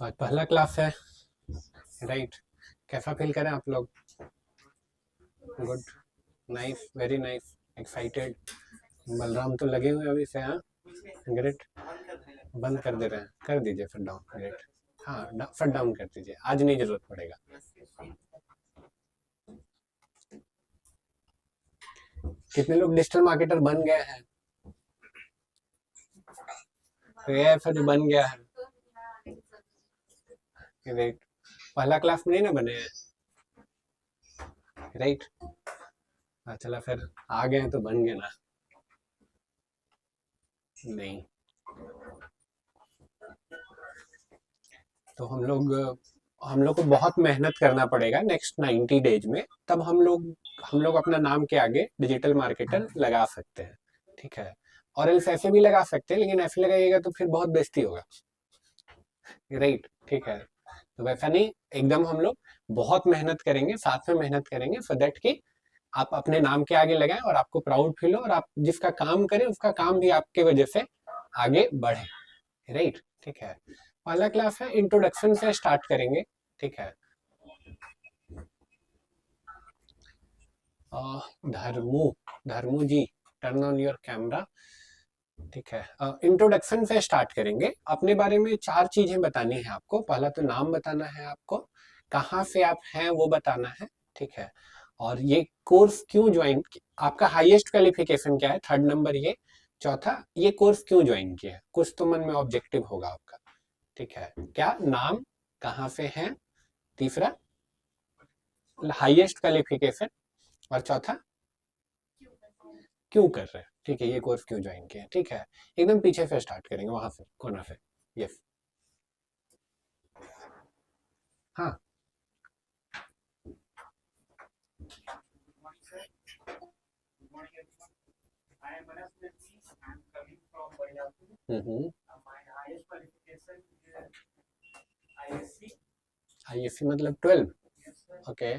आज पहला क्लास है, राइट? कैसा फील करें आप लोग? Good, nice, very nice, excited. Balram तो लगे हुए अभी से, हाँ। ग्रेट। बंद कर दे रहे हैं, कर दीजिए फिर डाउन। ग्रेट। हाँ, फिर डाउन कर दीजिए, आज नहीं जरूरत पड़ेगा। कितने लोग डिजिटल मार्केटर बन गए हैं? तो ये फिर जो बन गया है, राइट? पहला क्लास में नहीं ना बने हैं, राइट? चला फिर आ गए हैं तो बन गए ना। नहीं तो हम लोग को बहुत मेहनत करना पड़ेगा नेक्स्ट 90 डेज में, तब हम लोग अपना नाम के आगे डिजिटल मार्केटर लगा सकते हैं, ठीक है? और एल्स ऐसे भी लगा सकते हैं, लेकिन ऐसे लगाइएगा तो फिर बहुत बेइज्जती होगा, राइट? ठीक है, तो वैसा नहीं, एकदम हम लोग बहुत मेहनत करेंगे, साथ में मेहनत करेंगे फॉर दैट कि आप अपने नाम के आगे लगाएं और आपको प्राउड फील हो, और आप जिसका काम करें उसका काम भी आपके वजह से आगे बढ़े, राइट? ठीक है, पहला क्लास है, इंट्रोडक्शन से स्टार्ट करेंगे, ठीक है? धर्मू धर्मू जी, टर्न ऑन योर कैमरा। ठीक है, इंट्रोडक्शन से स्टार्ट करेंगे। अपने बारे में 4 चीजें बतानी है आपको। पहला तो नाम बताना है आपको, कहाँ से आप हैं वो बताना है, ठीक है? और ये कोर्स क्यों ज्वाइन, आपका हाईएस्ट क्वालिफिकेशन क्या है, 3rd नंबर ये। चौथा, ये कोर्स क्यों ज्वाइन किया है, कुछ तो मन में ऑब्जेक्टिव होगा आपका, ठीक है? क्या नाम, कहाँ से हैं, तीसरा हाईएस्ट क्वालिफिकेशन, और चौथा क्यों कर रहे हैं, ठीक है? ये कोर्स क्यों ज्वाइन किया, ठीक है? एकदम पीछे से स्टार्ट करेंगे, वहां से कोना से। यस, हाँ। हम्म, आईएससी मतलब 12? ओके।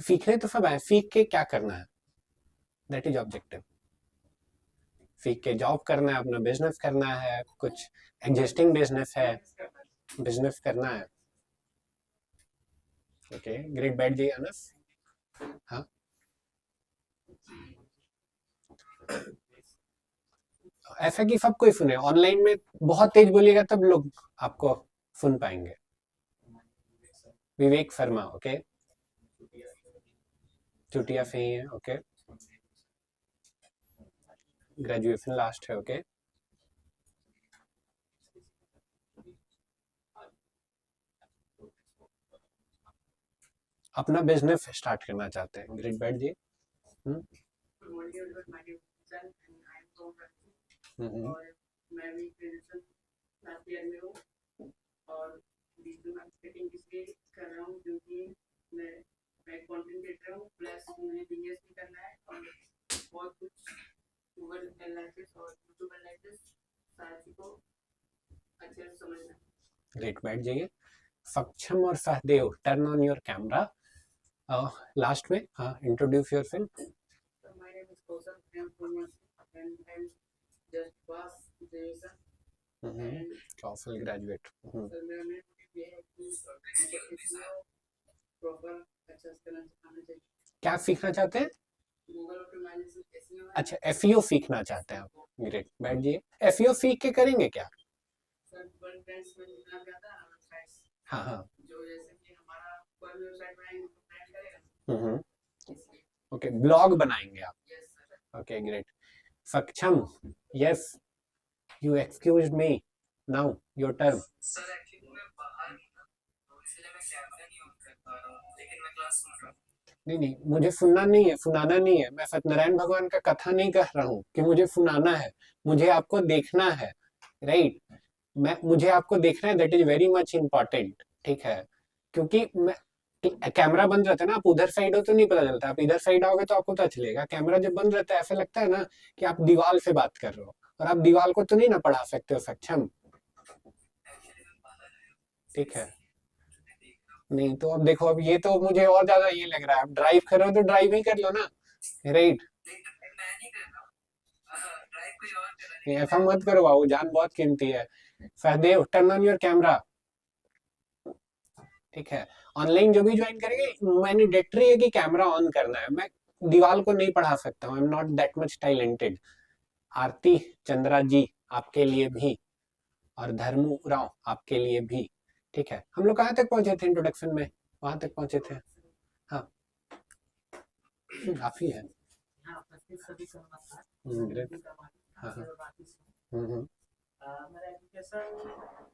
सीखने तो सब है, सीख के क्या करना है, दैट इज ऑब्जेक्टिव। सीख के जॉब करना है, अपना बिजनेस करना है, कुछ एग्जिस्टिंग बिजनेस है, बिजनेस करना है। ओके, ग्रेट, बैठ जाइए अनस। हाँ, ऐसा कि सब कोई सुने, ऑनलाइन में बहुत तेज बोलिएगा तब लोग आपको सुन पाएंगे। विवेक शर्मा, ओके। चुटिया से ही है, ओके। ग्रेजुएशन लास्ट है, ओके। अपना बिजनेस स्टार्ट करना चाहते हैं, ग्रेट, बैठ जी। हम्म, हम्म, ग्रेट, बैठ जाइए। सक्षम और Sahdev, turn on your camera. लास्ट में, हाँ, introduce yourself. Kaushal graduate. क्या सीखना चाहते हैं? अच्छा, एफईओ सीखना चाहते हैं आप, ग्रेट, बैठ जाइए। एफईओ सीख के करेंगे क्या? हाँ, हाँ। हम्म, ओके, ब्लॉग बनाएंगे आप, ओके, ग्रेट। सक्षम, yes, you excuse me, now your turn. नहीं नहीं, मुझे सुनना नहीं है, सुनाना नहीं है। मैं सत्यनारायण भगवान का कथा नहीं कह रहा हूँ कि मुझे सुनाना है, मुझे आपको देखना है, राइट? मुझे आपको देखना है, that is very much important, ठीक है? क्योंकि मैं, कैमरा बंद रहता है ना, आप उधर साइड हो तो नहीं पता चलता, आप इधर साइड आओगे तो आपको पता चलेगा। कैमरा जब बंद रहता है ऐसा लगता है ना कि आप दीवार से बात कर रहे हो, और आप दीवार को तो नहीं ना पढ़ा सकते हो, सक्षम, ठीक है? नहीं तो अब देखो, अब ये तो मुझे और ज्यादा ये लग रहा है, अब ड्राइव करो तो ड्राइव ही कर लो ना, राइट। ऐसा मत करो बाबू, जान बहुत कीमती है। Sahdev, turn on your camera. ठीक है, ऑनलाइन जो भी ज्वाइन करेंगे, मैंडेटरी है कि कैमरा ऑन करना है। मैं दीवाल को नहीं पढ़ा सकता हूँ, I am not that much talented. Aarti Chandra ji, आपके लिए भी, और धर्मू राव आपके लिए भी। ठीक है, हम लोग कहाँ तक पहुंचे थे इंट्रोडक्शन में? वहां तक पहुंचे थे। हाँ, काफी है। ग्रेट। हाँ हाँ। हम्म। मेरा एजुकेशन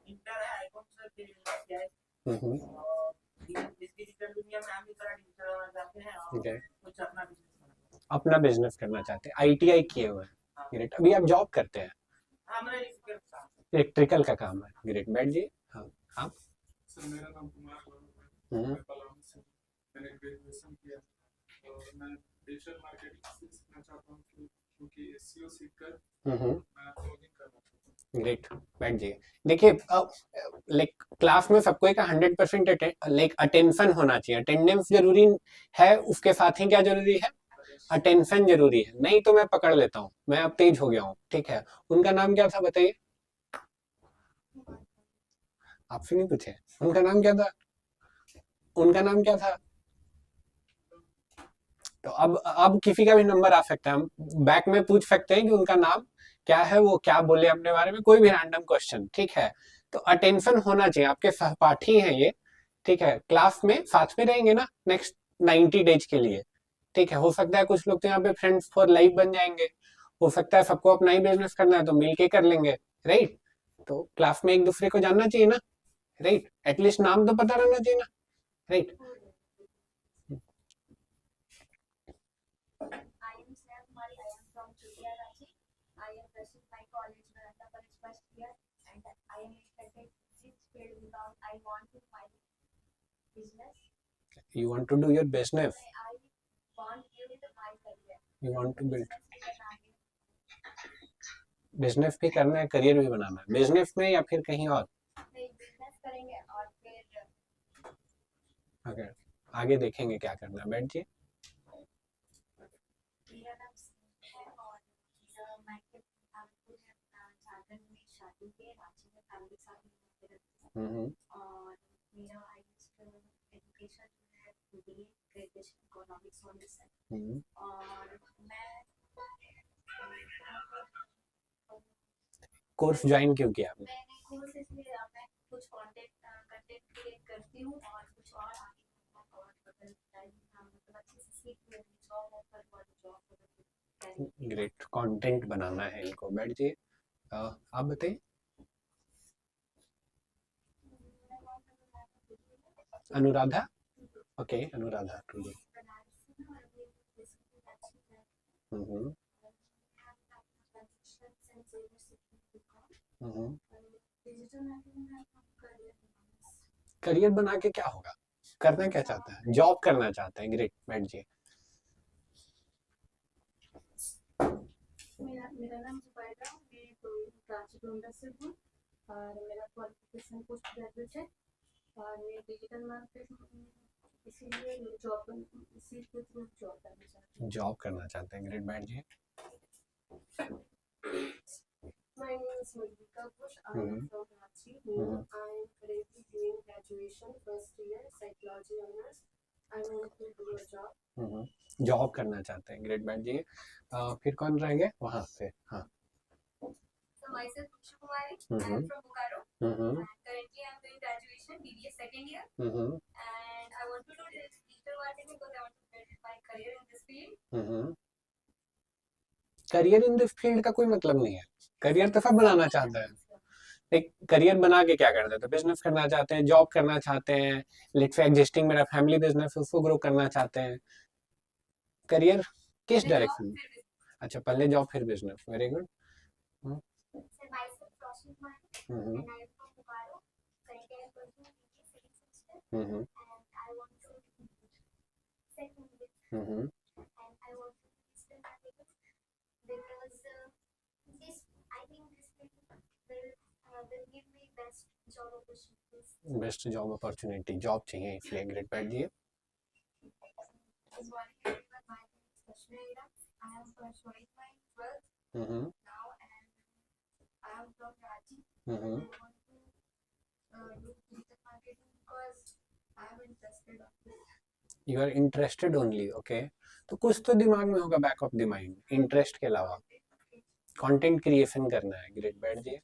इंटर है, आईकॉम से किया है। हम्म। इस डिजिटल दुनिया में हम भी थोड़ा डिजिटल होना चाहते हैं और Okay. कुछ अपना बिजनेस अपना बिजनेस करना चाहते हैं, आईटीआई किए हुए हैं। ग्रेट। अभी आप जॉब करते हैं? हाँ, मेरा इलेक्ट्रिकल काम। इलेक्ट्रिकल का काम है। ग्रेट, बैठ जी। हाँ, आप? सर, मेरा नाम कुमार गौरव है। मैं पलामू से हूँ। मैंने ग्रेजुएशन किया और मैं डिजिटल मार्केटिंग सीखना चाहता हूँ क्योंकि एसईओ सीखकर मैं ब्लॉगिंग करना चाहता हूँ। ग्रेट, बैठ जाइए। देखिए, लाइक क्लास में सबको एक 100% लाइक अटेंशन होना चाहिए। अटेंडेंस जरूरी है, उसके साथ ही क्या जरूरी है? अटेंशन जरूरी है। नहीं तो मैं पकड़ लेता हूँ, मैं अब तेज हो गया हूँ। ठीक है, उनका नाम क्या था बताइए? आपसे नहीं पूछे उनका नाम क्या था? उनका नाम क्या था? तो अब किसी का भी नंबर आ सकता है, हम बैक में पूछ सकते हैं कि उनका नाम क्या है, वो क्या बोले अपने बारे में, कोई भी रैंडम क्वेश्चन। ठीक है, तो अटेंशन होना चाहिए। आपके सहपाठी हैं ये, ठीक है, क्लास में साथ में रहेंगे ना नेक्स्ट 90 डेज के लिए। ठीक है, हो सकता है कुछ लोग तो यहाँ पे फ्रेंड्स फॉर लाइफ बन जाएंगे, हो सकता है सबको अपना ही बिजनेस करना है तो मिलके कर लेंगे, राइट। तो क्लास में एक दूसरे को जानना चाहिए ना, राइट, एटलीस्ट नाम तो पता रहना चाहिए ना, right. I am Sneha Kumari. I am from Chutia Ranchi. I am pursuing my college Naranda College first year, and I am expected this field because I want to my business. You want to do your business. I want to build my career. You want to build Business भी करना है, business भी करना है, career भी बनाना है, business में या फिर कहीं और? नहीं बिजनेस करेंगे और फिर अगर आगे देखेंगे क्या करना है। बैठ जी। मेरा नाम स्नेहा है और मैं आपको झारखंड में शादी के रांची में फैमिली के साथ रहती हूँ और मेरा हाईएस्ट एजुकेशन जो है बीए ग्रेजुएशन इकोनॉमिक्स ऑनर्स है और मैं कोर्स ज्वाइन क्यों किया आपने? मैंने कोर्स इसलिए मैं कुछ कंटेंट क्रिएट करती हूँ और कुछ और आगे और मतलब अच्छे से सीख रही हूँ जॉब ऑफर वाली जॉब। ग्रेट, कंटेंट बनाना है इनको। बैठ जी। आप बताइए। अनुराधा। Okay, Anuradha two ji. हम्म। हम्म। करियर बना के क्या होगा? करना क्या चाहता है? जॉब करना चाहता है। ग्रेट, बैठ जी। मेरा मेरा नाम जुबैदा, मैं रांची गोंडा से हूँ और मेरा क्वालिफिकेशन पोस्ट ग्रेजुएट है और मैं डिजिटल मार्केटिंग इसीलिए जॉब इसी के थ्रू जॉब करना चाहती हूँ। जॉब करना चाहते हैं। ग्रेट, बैठ जी। My name is Malvika Ghosh. I am from Ranchi. I am currently doing graduation first year psychology honors. I want to do a job. Job करना चाहते हैं। ग्रेट, बैठ जाइए। फिर कौन रह गए वहां से? हाँ। So myself Kusha Kumari. I am from Bokaro. And currently I am doing graduation BBA second year. And I want to do digital marketing because I want to build my career in this field. Career in this field का कोई मतलब नहीं है, career तो सब बनाना चाहता है। एक करियर बना के क्या करना है? तो बिजनेस करना चाहते हैं, जॉब करना चाहते हैं, लेट्स से एग्जिस्टिंग मेरा फैमिली बिजनेस है उसको ग्रो करना चाहते हैं। करियर किस डायरेक्शन में? अच्छा, पहले जॉब फिर business. Very good. So myself Roshni Kumari. And I am from Bokaro. Currently I am pursuing BBA second semester. And I want to second year. And I want to do digital marketing because this I think this will then give me best job opportunities. Best job opportunity, job चाहिए इसलिए great बैठिए। Good morning everyone, my name is Kashmir Ira. I am pursuing my 12th hmm now and I am from Ranchi. Hmm I want to do digital marketing because I am interested of this. You are interested only, okay. तो कुछ तो दिमाग में होगा back of the mind, interest के अलावा। Content creation करना है, ग्रेट बैठिए।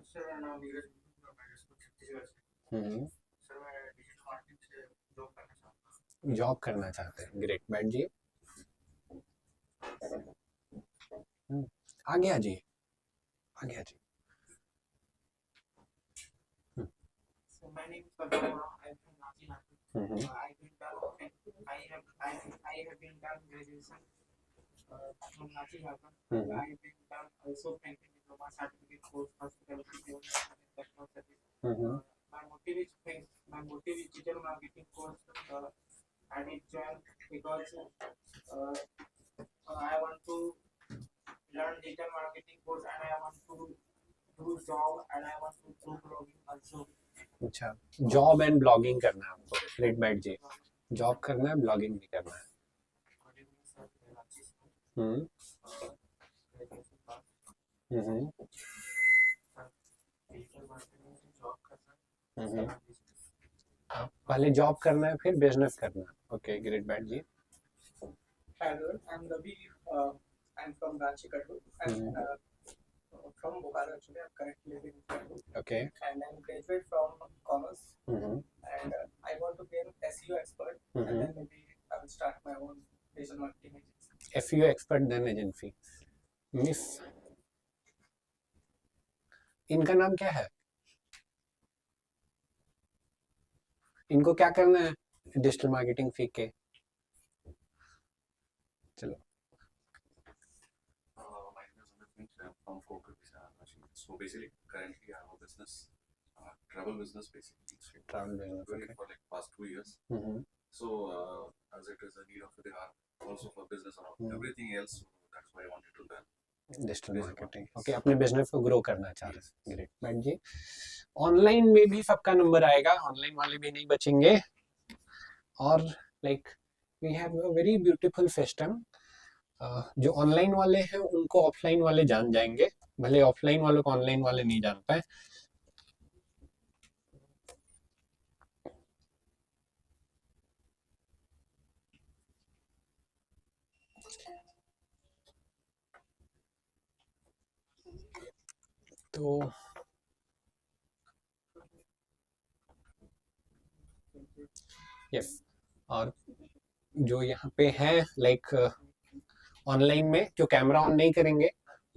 सर मेरा नाम नीरज मैं छत्तीसगढ़ से। हम्म सर मैं डिजिटल मार्केटिंग से जॉब करना चाहता हूँ। जॉब करना चाहते हैं, ग्रेट बैठिए। आगे आ जाइए, आगे आ जाइए। So my name is Pradhan Bora. I am from Ranchi, Nagpur. Hmm I have been done graduation from Ranchi, Nagpur. Mhm. I have been done also banking diploma certificate course hospitality customer service. Hmm My motive is digital marketing course. I did join because I want to learn digital marketing course and I want to do job and I want to do blogging also. अच्छा, job and blogging करना है आपको, great बैठिए। Job करना है, blogging भी करना है। हम्म हम्म हम्म पहले जॉब करना है फिर बिजनेस करना है, ओके ग्रेट बैठिए। Hello, I'm Ravi. I'm from Ranchi, Kattur. I'm from Bokaro actually. I'm currently living in Kattur. Okay And I'm graduate from commerce. And I want to become SEO expert. And then maybe I will start my own digital marketing agency. SEO expert then agency. Miss, इनका नाम क्या है? इनको क्या करना है digital marketing सीख के? चलो। My name is Amit Mitra. I'm from Kokar, Varanasi. So basically, currently I have a business, travel business basically. So travel business, doing okay. it for like past 2 years. So as it is a need of the hour, also for business and everything else, so that's why I wanted to learn. Digital marketing, okay. अपने business को grow करना चाह रहे हैं, great बैठिए। Online में भी सबका नंबर आएगा, ऑनलाइन वाले भी नहीं बचेंगे। और like we have a very beautiful system. जो ऑनलाइन वाले हैं उनको ऑफलाइन वाले जान जाएंगे, भले ऑफलाइन वालों को ऑनलाइन वाले नहीं जान पाए। तो यस, और जो यहाँ पे है लाइक ऑनलाइन में जो कैमरा ऑन नहीं करेंगे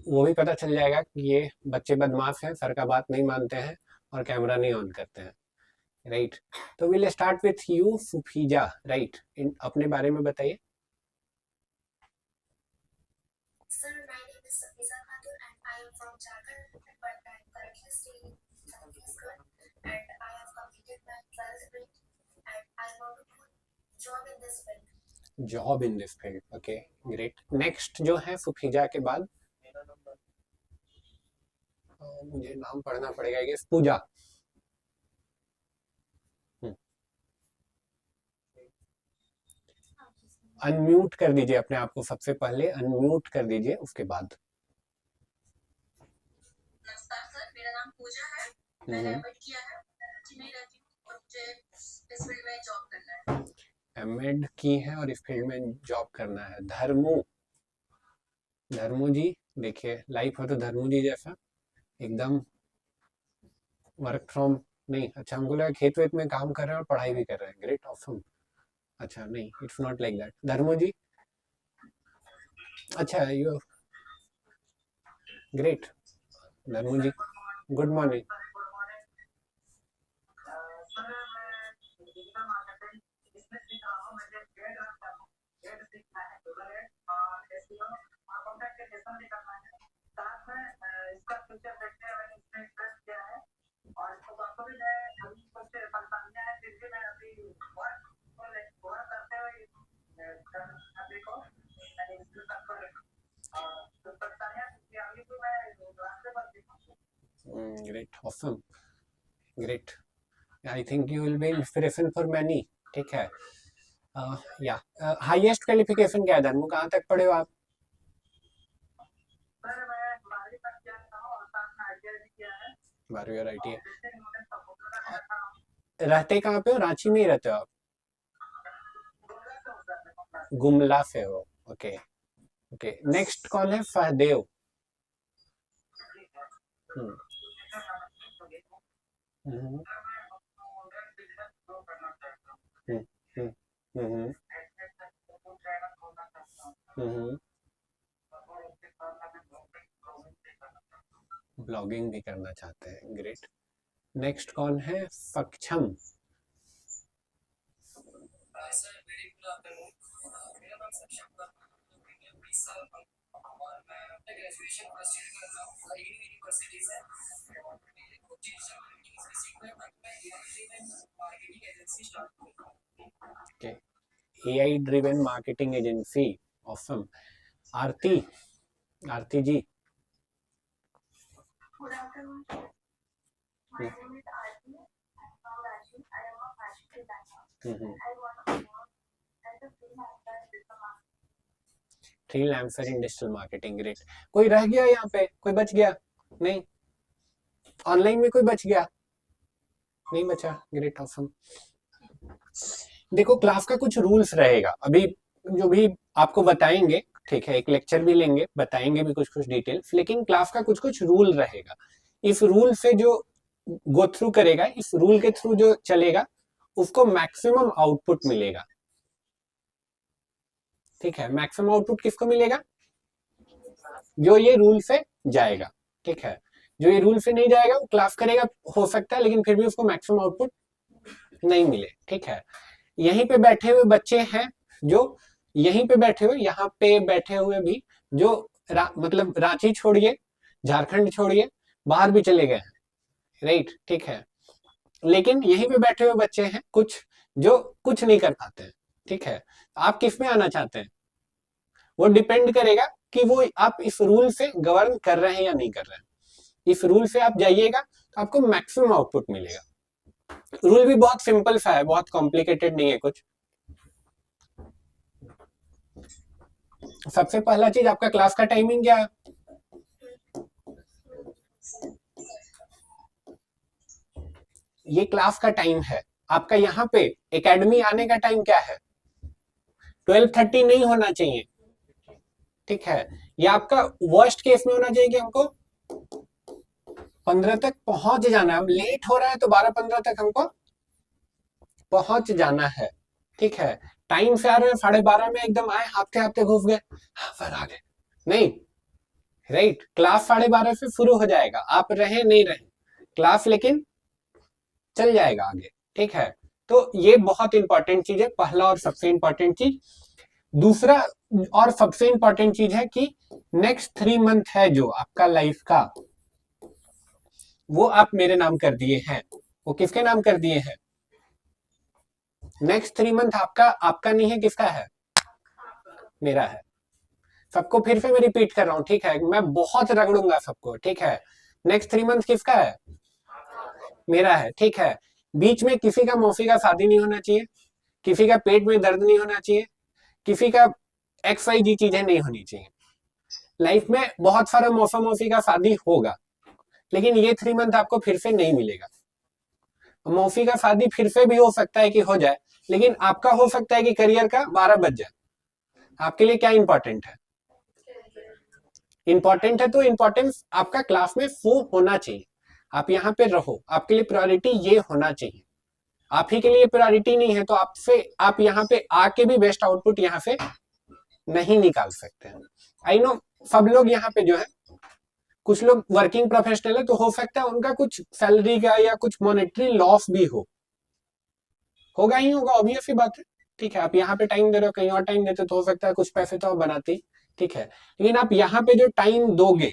वो भी पता चल जाएगा कि ये बच्चे बदमाश हैं, सर का बात नहीं मानते हैं और कैमरा नहीं ऑन करते हैं, राइट। तो will start with you Sufiza, right. अपने बारे में बताइए। Sir, my name is Safiza Khatur and I am from Jharkhand, but I am currently staying in Chhattisgarh and I have completed my 12th grade and I want to do job in this field. Job in this field, okay great. Next जो है सुफीजा के बाद मुझे नाम पढ़ना पड़ेगा, ये पूजा। Unmute कर दीजिए अपने आप को, सबसे पहले अनम्यूट कर दीजिए, उसके बाद। नमस्कार सर, मेरा नाम पूजा है। मैंने एमएड किया है, रांची में रहती हूँ और मुझे इस फील्ड में जॉब करना है। एमएड की है और इस फील्ड में जॉब करना है। धर्मू जी देखिए, लाइफ है तो धर्मू जी जैसा एकदम वर्क फ्रॉम नहीं, अच्छा हमको लगा खेत वेत में काम कर रहे हैं और पढ़ाई भी कर रहे हैं, ग्रेट ऑसम। अच्छा नहीं, it's not like that Dharmu ji. अच्छा you great Dharmu ji, good morning. Great, awesome, great. I think you will be inspiration for many. ठीक है. या हाईएस्ट क्वालिफिकेशन क्या है धर्मू, कहाँ तक पढ़े हो आप? सर मैं 12वीं तक किया था और साथ में आईटीआई भी किया है। 12वीं और ITI. जैसे इन्होंने सपोर्ट रहता हूँ। रहते कहाँ पे हो? रांची में ही रहते हो आप? गुमला से हो. Okay okay. नेक्स्ट कौन है? फहदेव. हम्म हम्म हम्म हम्म हम्म. ब्लॉगिंग भी करना चाहते हैं. ग्रेट. नेक्स्ट कौन है? सक्षम. Sir very good afternoon. मेरा नाम सक्षम वर्मा है, मैं 20 साल का हूँ और मैं अपना ग्रेजुएशन फर्स्ट ईयर कर रहा हूँ। आईडी यूनिवर्सिटी से और मेरे को डिजिटल मार्केटिंग से सीखना है ताकि मैं मार्केटिंग एजेंसी स्टार्ट करूँ। Okay. AI driven marketing agency. Awesome. Aarti. Aarti ji. Good afternoon, sir. My name is Aarti. I'm from Ranchi. I am a fashion designer. I want to work as a freelancer in digital marketing. Freelancer in digital marketing. Great. कोई रह गया यहाँ पे? कोई बच गया? नहीं. Online में कोई बच गया? नहीं बचा. Great, awesome. देखो क्लास का कुछ रूल्स रहेगा अभी जो भी आपको बताएंगे. ठीक है, एक लेक्चर भी लेंगे, बताएंगे भी कुछ कुछ डिटेल्स, लेकिन क्लास का कुछ कुछ रूल रहेगा. इस रूल से जो गो थ्रू करेगा, इस रूल के थ्रू जो चलेगा, उसको मैक्सिमम आउटपुट मिलेगा. ठीक है, मैक्सिमम आउटपुट किसको मिलेगा? जो ये रूल से जाएगा. ठीक है, जो ये रूल से नहीं जाएगा वो क्लास करेगा, हो सकता है, लेकिन फिर भी उसको मैक्सिमम आउटपुट नहीं मिले. ठीक है, यहीं पे बैठे हुए बच्चे हैं जो यहीं पे बैठे हुए, यहाँ पे बैठे हुए भी जो मतलब रांची छोड़िए, झारखंड छोड़िए, बाहर भी चले गए हैं. राइट. ठीक है, लेकिन यहीं पे बैठे हुए बच्चे हैं कुछ जो कुछ नहीं कर पाते हैं. ठीक है, आप किस में आना चाहते हैं वो डिपेंड करेगा कि वो आप इस रूल से गवर्न कर रहे हैं या नहीं कर रहे हैं. इस रूल से आप जाइएगा तो आपको मैक्सिमम आउटपुट मिलेगा. रूल भी बहुत सिंपल सा है, बहुत कॉम्प्लिकेटेड नहीं है कुछ. सबसे पहला चीज, आपका क्लास का टाइमिंग क्या है? ये क्लास का टाइम है. आपका यहाँ पे एकेडमी आने का टाइम क्या है? 12:30 नहीं होना चाहिए. ठीक है, ये आपका वर्स्ट केस में होना चाहिए कि हमको 15 तक पहुंच जाना है. लेट हो रहा है तो 12:15 तक हमको पहुंच जाना है. ठीक है, टाइम से आ रहे हैं, 12:30 में एकदम आए, हाथते हाथते घुस गए, फिर आ गए, नहीं. राइट, क्लास 12:30 से शुरू हो जाएगा, आप रहे नहीं रहे क्लास, लेकिन चल जाएगा आगे. ठीक है, तो ये बहुत इंपॉर्टेंट चीज है, पहला और सबसे इंपॉर्टेंट चीज. दूसरा और सबसे इंपॉर्टेंट चीज है कि नेक्स्ट 3 मंथ है जो आपका लाइफ का, वो आप मेरे नाम कर दिए हैं. वो किसके नाम कर दिए हैं? नेक्स्ट 3 मंथ आपका नहीं है, किसका है? मेरा है. सबको फिर से मैं रिपीट कर रहा हूं. ठीक है, मैं बहुत रगड़ूंगा सबको. ठीक है, नेक्स्ट 3 मंथ किसका है? मेरा है. ठीक है, बीच में किसी का मौसी का शादी नहीं होना चाहिए, किसी का पेट में दर्द नहीं होना चाहिए, किसी का XYZ चीजें नहीं होनी चाहिए. लाइफ में बहुत सारा मौसी का शादी होगा, लेकिन ये 3 मंथ आपको फिर से नहीं मिलेगा. मौसी का शादी फिर से भी हो सकता है कि हो जाए, लेकिन आपका हो सकता है कि करियर का 12 बज जाए. आपके लिए क्या इंपॉर्टेंट है? इंपॉर्टेंट है तो इंपॉर्टेंस आपका क्लास में वो होना चाहिए. आप यहाँ पे रहो, आपके लिए प्रायोरिटी ये होना चाहिए. आप ही के लिए प्रायोरिटी नहीं है तो आप यहाँ पे आके भी बेस्ट आउटपुट यहाँ से नहीं निकाल सकते हैं. आई नो सब लोग यहाँ पे जो है, कुछ लोग वर्किंग प्रोफेशनल है, तो हो सकता है उनका कुछ सैलरी का या कुछ मॉनेटरी लॉस भी होगा ही होगा, ऑब्वियस सी बात है. ठीक है, आप यहाँ पे टाइम दे रहे हो, कहीं और टाइम देते तो हो सकता है कुछ पैसे तो आप बनाते. ठीक है, लेकिन आप यहाँ पे जो टाइम दोगे,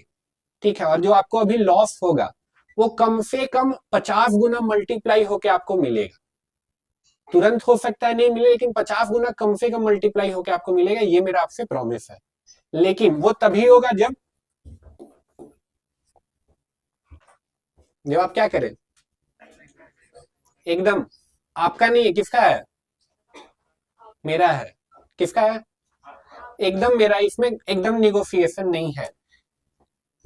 ठीक है, और जो आपको अभी लॉस होगा वो कम से कम 50 गुना मल्टीप्लाई होके आपको मिलेगा. तुरंत हो सकता है नहीं मिले, लेकिन 50 गुना कम से कम मल्टीप्लाई होके आपको मिलेगा. ये मेरा आपसे प्रॉमिस है. लेकिन वो तभी होगा जब जवाब क्या करें? एकदम आपका नहीं है, किसका है? मेरा है। किसका है? एकदम मेरा, इसमें एकदम निगोशिएशन नहीं है।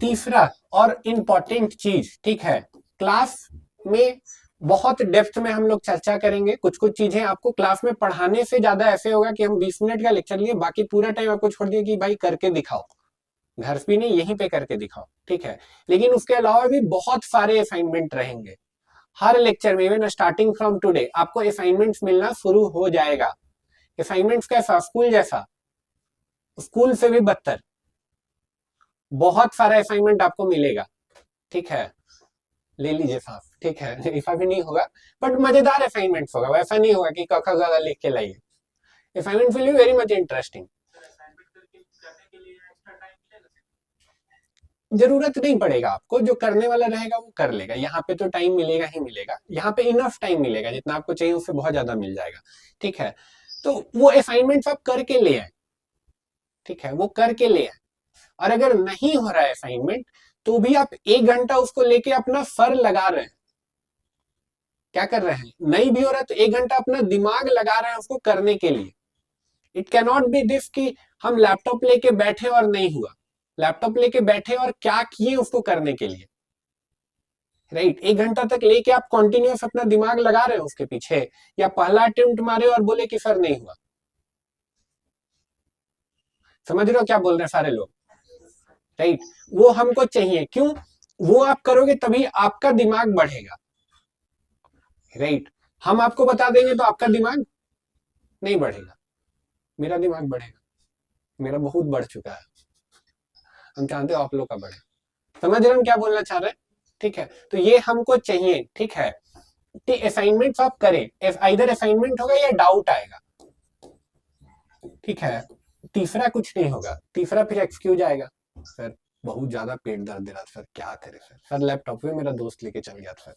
तीसरा और इम्पोर्टेंट चीज, ठीक है, क्लास में बहुत डेप्थ में हम लोग चर्चा करेंगे। कुछ कुछ चीजें आपको क्लास में पढ़ाने से ज्यादा ऐसे होगा कि हम 20 मिनट का लेक्चर लिए, बाकी पूरा टाइम आपको छोड़ दिया कि भाई करके दिखाओ, घर भी नहीं यहीं पे करके दिखाओ, ठीक है। लेकिन उसके अलावा भी बहुत सारे असाइनमेंट रहेंगे हर लेक्चर में। इवन स्टार्टिंग फ्रॉम टुडे आपको असाइनमेंट्स मिलना शुरू हो जाएगा। असाइनमेंट्स कैसा? स्कूल जैसा, स्कूल से भी बदतर। बहुत सारा असाइनमेंट आपको मिलेगा, ठीक है, ले लीजिए साहब, ठीक है। ऐसा भी नहीं होगा, बट मजेदार असाइनमेंट्स होगा। वैसा नहीं होगा कि कखा ज्यादा लिख के लाइए। Assignment will be very much interesting. जरूरत नहीं पड़ेगा आपको, जो करने वाला रहेगा वो कर लेगा। यहाँ पे तो टाइम मिलेगा ही मिलेगा, यहाँ पे इनफ टाइम मिलेगा, जितना आपको चाहिए उससे बहुत ज्यादा मिल जाएगा, ठीक है। तो वो असाइनमेंट्स आप करके ले आए, ठीक है, वो करके ले आए। और अगर नहीं हो रहा है असाइनमेंट, तो भी आप 1 घंटा उसको लेके अपना सर लगा रहे हैं। क्या कर रहे हैं? नहीं भी हो रहा है तो 1 घंटा अपना दिमाग लगा रहे हैं उसको करने के लिए। It can not be this कि हम लैपटॉप लेके बैठे और नहीं हुआ। लैपटॉप लेके बैठे और क्या किए उसको करने के लिए, राइट। 1 घंटा तक लेके आप कॉन्टिन्यूस अपना दिमाग लगा रहे हो उसके पीछे, या पहला अटेम्प्ट मारे और बोले कि सर नहीं हुआ। समझ रहे हो क्या बोल रहे हैं सारे लोग, राइट। वो हमको चाहिए, क्यों? वो आप करोगे तभी आपका दिमाग बढ़ेगा, राइट। हम आपको बता देंगे तो आपका दिमाग नहीं बढ़ेगा, मेरा दिमाग बढ़ेगा। मेरा बहुत बढ़ चुका है, हम चाहते हो आप लोग का बढ़े। समझ रहे हम क्या बोलना चाह रहे हैं, ठीक है। तो ये हमको चाहिए, ठीक है। असाइनमेंट आप करें, इधर असाइनमेंट होगा या डाउट आएगा, ठीक है। तीसरा कुछ नहीं होगा, तीसरा फिर एक्सक्यूज आएगा, सर बहुत ज्यादा पेट दर्द दे रहा सर, क्या करे सर लैपटॉप में मेरा दोस्त लेके चल गया सर,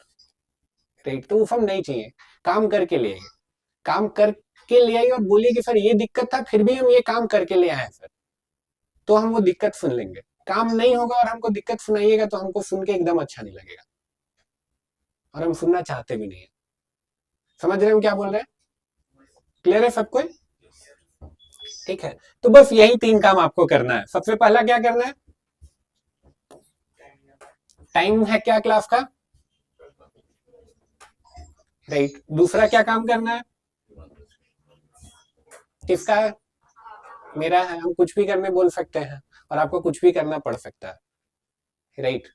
राइट। तो वो सब नहीं चाहिए, काम करके ले आइए, काम करके ले आइए और बोलिए कि सर ये दिक्कत था, फिर भी हम ये काम करके ले आए सर, तो हम वो दिक्कत सुन लेंगे। काम नहीं होगा और हमको दिक्कत सुनाइएगा तो हमको सुन के एकदम अच्छा नहीं लगेगा, और हम सुनना चाहते भी नहीं है। समझ रहे हैं क्या बोल रहे हैं? क्लियर है सबको? ठीक है, तो बस यही 3 काम आपको करना है। सबसे पहला क्या करना है? टाइम है क्या क्लास का, राइट। दूसरा क्या काम करना है? किसका है? मेरा है। हम कुछ भी करने बोल सकते हैं और आपको कुछ भी करना पड़ सकता है, राइट।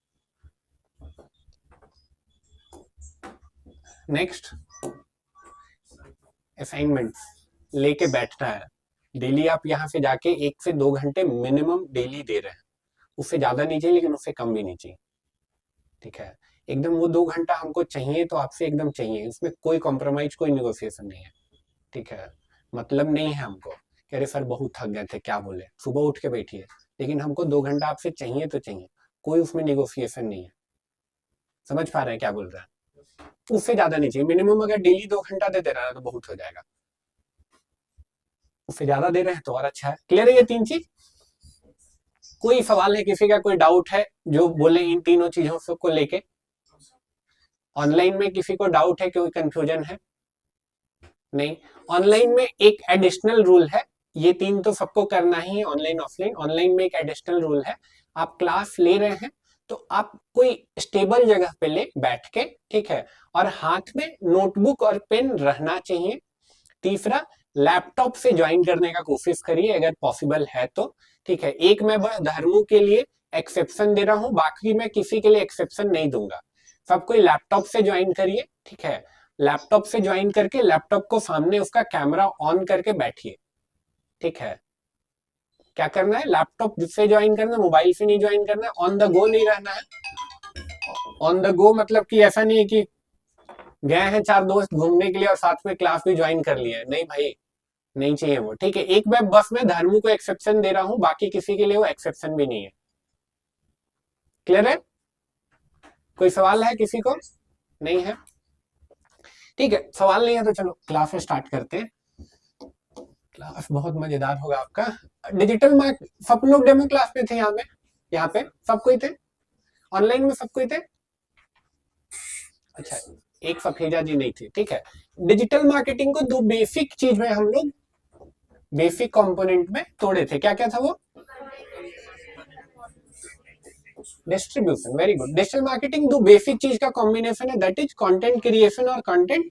नेक्स्ट, असाइनमेंट लेके बैठना है। डेली आप यहाँ से जाके 1 से 2 घंटे मिनिमम डेली दे रहे हैं, उससे ज्यादा नहीं चाहिए लेकिन उससे कम भी नहीं चाहिए, ठीक है। एकदम वो 2 घंटा हमको चाहिए तो आपसे एकदम चाहिए, इसमें कोई कॉम्प्रोमाइज कोई निगोशिएशन नहीं है, ठीक है। मतलब नहीं है हमको कि अरे सर बहुत थक गए थे, क्या बोले, सुबह उठ के बैठिए, लेकिन हमको 2 घंटा आपसे चाहिए तो चाहिए, कोई उसमें निगोशिएशन नहीं है। समझ पा रहे हैं क्या बोल रहे हैं? उससे ज्यादा नहीं चाहिए, मिनिमम अगर डेली 2 घंटा दे रहा है तो बहुत हो जाएगा, उससे ज्यादा दे रहे हैं तो और अच्छा है। क्लियर है ये 3 चीज? कोई सवाल है किसी का, कोई डाउट है जो बोले इन तीनों चीजों को लेके? ऑनलाइन में किसी को डाउट है, कोई कंफ्यूजन है? नहीं। ऑनलाइन में एक एडिशनल रूल है, ये 3 तो सबको करना ही है, ऑनलाइन ऑफलाइन। ऑनलाइन में एक एडिशनल रूल है, आप क्लास ले रहे हैं तो आप कोई स्टेबल जगह पे ले बैठ के, ठीक है, और हाथ में नोटबुक और पेन रहना चाहिए। तीसरा, लैपटॉप से ज्वाइन करने का कोशिश करिए अगर पॉसिबल है तो, ठीक है। एक मैं बस धर्मों के लिए एक्सेप्शन दे रहा हूं, बाकी मैं किसी के लिए एक्सेप्शन नहीं दूंगा। सब कोई लैपटॉप से ज्वाइन करिए, ठीक है। लैपटॉप से ज्वाइन करके लैपटॉप को सामने उसका कैमरा ऑन करके बैठिए, ठीक है। क्या करना है? लैपटॉप से ज्वाइन करना, मोबाइल से नहीं ज्वाइन करना, ऑन द गो नहीं रहना है। ऑन द गो मतलब कि ऐसा नहीं है कि गए हैं 4 दोस्त घूमने के लिए और साथ में क्लास भी ज्वाइन कर लिया है, नहीं भाई, नहीं चाहिए वो, ठीक है। एक मैं बस में धर्म को एक्सेप्शन दे रहा हूं, बाकी किसी के लिए वो एक्सेप्शन भी नहीं है। क्लियर है? कोई सवाल है किसी को? नहीं है, ठीक है। सवाल नहीं है तो चलो क्लास स्टार्ट करते हैं। क्लास बहुत मजेदार होगा आपका। डिजिटल मार्क सब लोग डेमो क्लास में थे, यहाँ पे सब कोई थे, ऑनलाइन में सब कोई थे, अच्छा, एक फफेजा जी नहीं थी, ठीक है। डिजिटल मार्केटिंग को दो बेसिक चीज में हम लोग बेसिक कंपोनेंट में तोड़े थे, क्या क्या था वो? Distribution, very good. Digital marketing दो बेसिक चीज का कॉम्बिनेशन है, दैट इज कंटेंट क्रिएशन और कंटेंट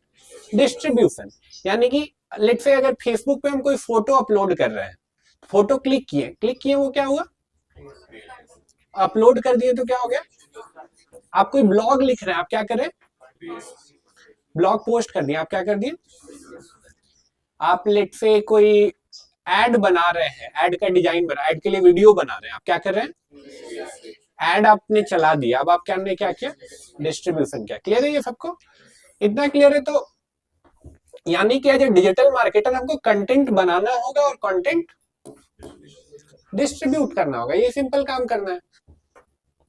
डिस्ट्रीब्यूशन। यानी कि लेट्स से अगर फेसबुक पे हम कोई फोटो अपलोड कर रहे हैं, फोटो क्लिक किए वो क्या हुआ? अपलोड कर दिए तो क्या हो गया? आप कोई ब्लॉग लिख रहे हैं, आप क्या करें? ब्लॉग पोस्ट कर दिया, आप क्या कर दिए? आप लेट्स से कोई एड बना रहे हैं, एड का डिजाइन बना, एड के लिए वीडियो बना रहे हैं, आप क्या कर रहे हैं? एड आपने चला दिया, अब आप क्या किया? डिस्ट्रीब्यूशन किया। क्लियर है ये सबको? इतना क्लियर है? तो यानी कि एज ए डिजिटल मार्केटर हमको कंटेंट बनाना होगा और कंटेंट डिस्ट्रीब्यूट करना होगा, ये सिंपल काम करना है।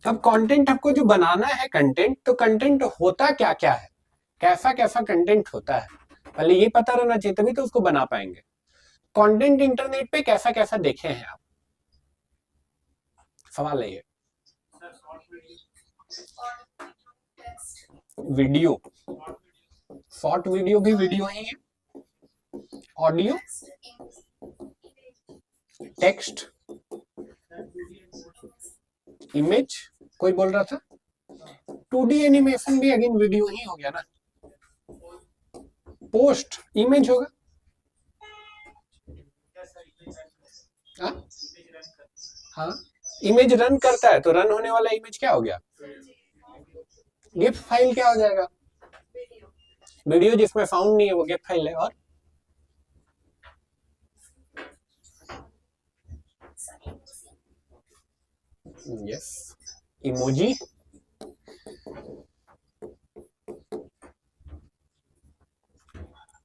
अब कंटेंट आपको जो बनाना है कंटेंट, तो कंटेंट होता क्या क्या है, कैसा कैसा कंटेंट होता है, पहले ये पता रहना चाहिए, तभी तो उसको बना पाएंगे। कंटेंट इंटरनेट पे कैसा कैसा देखे हैं आप? सवाल है ये। वीडियो, शॉर्ट वीडियो भी वीडियो ही है। ऑडियो, टेक्स्ट, इमेज, कोई बोल रहा था 2D एनिमेशन भी अगेन वीडियो ही हो गया ना। पोस्ट इमेज होगा। हाँ, इमेज रन करता है तो रन होने वाला इमेज क्या हो गया? गिफ फाइल क्या हो जाएगा? वीडियो जिसमें साउंड नहीं है वो गिफ फाइल है। और यस, इमोजी,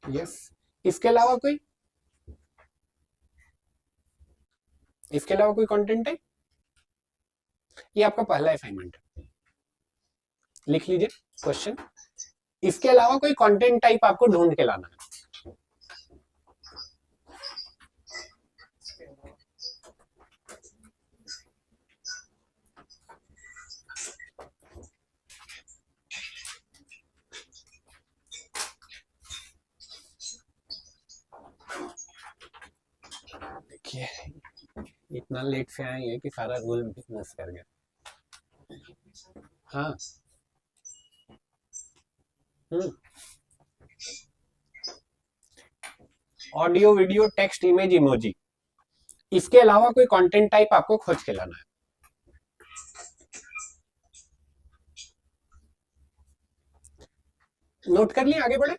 यस। इसके अलावा कोई कंटेंट है? ये आपका पहला असाइनमेंट है, लिख लीजिए क्वेश्चन। इसके अलावा कोई कंटेंट टाइप आपको ढूंढ के लाना है। देखिए इतना लेट से आए हैं कि सारा रूल मिस कर गया। हाँ, audio, video, text, image, emoji. इसके अलावा कोई कंटेंट टाइप आपको खोज के लाना है। नोट कर लिया, आगे बढ़े।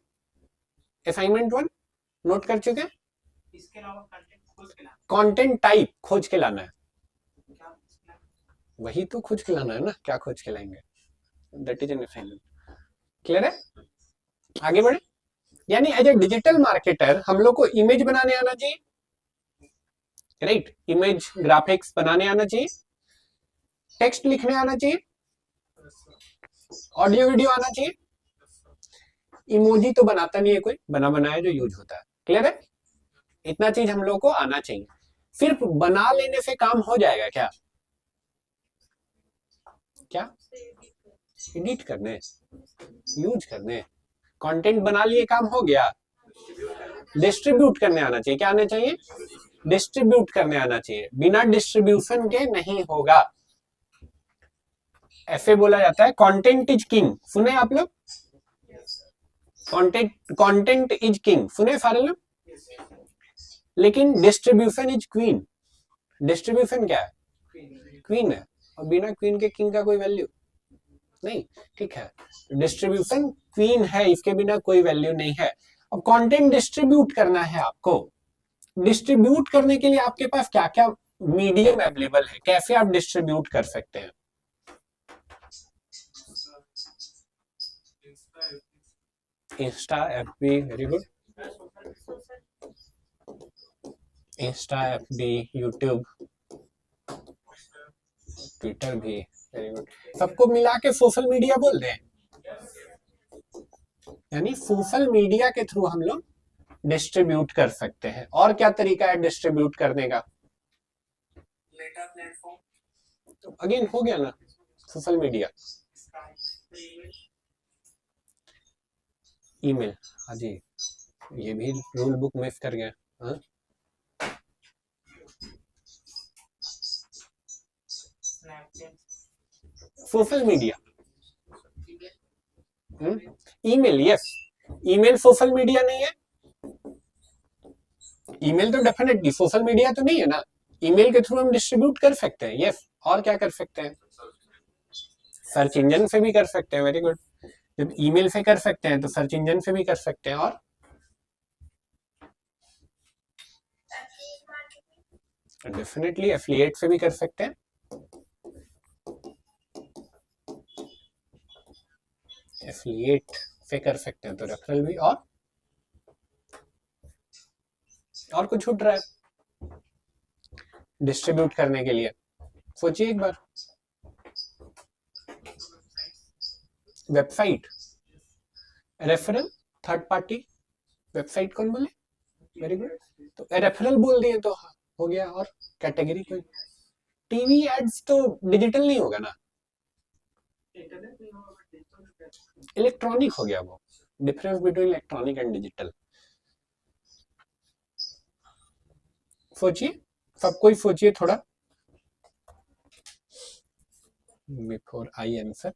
असाइनमेंट 1 नोट कर चुके हैं। इसके अलावा कंटेंट टाइप खोज के लाना है। वही तो खोज के लाना है ना, क्या खोज के लाएंगे? That is an assignment. Clear है? आगे बढ़े। यानी एज ए डिजिटल मार्केटर हम लोग को इमेज बनाने आना चाहिए, राइट? इमेज ग्राफिक्स बनाने आना चाहिए, टेक्स्ट लिखने आना चाहिए, ऑडियो वीडियो आना चाहिए। इमोजी तो बनाता नहीं है कोई, बना बनाया जो यूज होता है। क्लियर है? इतना चीज हम लोग को आना चाहिए। सिर्फ बना लेने से काम हो जाएगा क्या? क्या एडिट करने, यूज करने, कंटेंट बना लिए काम हो गया। डिस्ट्रीब्यूट करने आना चाहिए। क्या आना चाहिए? डिस्ट्रीब्यूट करने आना चाहिए। बिना डिस्ट्रीब्यूशन के नहीं होगा। ऐसे बोला जाता है कंटेंट इज किंग, सुने आप लोग? कंटेंट इज किंग सुने सारे लोग? लेकिन डिस्ट्रीब्यूशन इज क्वीन। डिस्ट्रीब्यूशन क्या है? क्वीन है, और बिना क्वीन के किंग का कोई वैल्यू नहीं। ठीक है, डिस्ट्रीब्यूशन क्वीन है, इसके बिना कोई वैल्यू नहीं है। अब कंटेंट डिस्ट्रीब्यूट करना है आपको। डिस्ट्रीब्यूट करने के लिए आपके पास क्या क्या मीडियम अवेलेबल है, कैसे आप डिस्ट्रीब्यूट कर सकते हैं? Insta, FB, very good. Insta, FB, YouTube, Twitter भी, वेरी गुड। सबको मिला के सोशल मीडिया बोल रहे हैं। यानी सोशल मीडिया के थ्रू हम लोग डिस्ट्रीब्यूट कर सकते हैं। और क्या तरीका है डिस्ट्रीब्यूट करने का? मेटा प्लेटफॉर्म, तो अगेन हो गया ना सोशल मीडिया। ईमेल, हाँ जी, ये भी रूल बुक मिस कर गया। हाँ, social media, email, yes, email social media नहीं है। ईमेल तो डेफिनेटली सोशल मीडिया तो नहीं है ना। ईमेल के थ्रू हम डिस्ट्रीब्यूट कर सकते हैं, यस। और क्या कर सकते हैं? सर्च इंजन से भी कर सकते हैं, वेरी गुड। जब ईमेल से कर सकते हैं तो सर्च इंजन से भी कर सकते हैं, और डेफिनेटली एफिलिएट से भी कर सकते हैं। एफिलिएट से कर सकते हैं तो रेफरल भी, और कुछ छूट रहा है डिस्ट्रीब्यूट करने के लिए? सोचिए एक बार। Website, referral, third party, website कौन बोले? वेरी गुड, तो रेफरल बोल दिए तो हो गया। और कैटेगरी कोई? टीवी एड्स तो डिजिटल नहीं होगा ना, इलेक्ट्रॉनिक हो गया वो। Difference between electronic and digital. सोचिए, सब कोई सोचिए थोड़ा before I answer.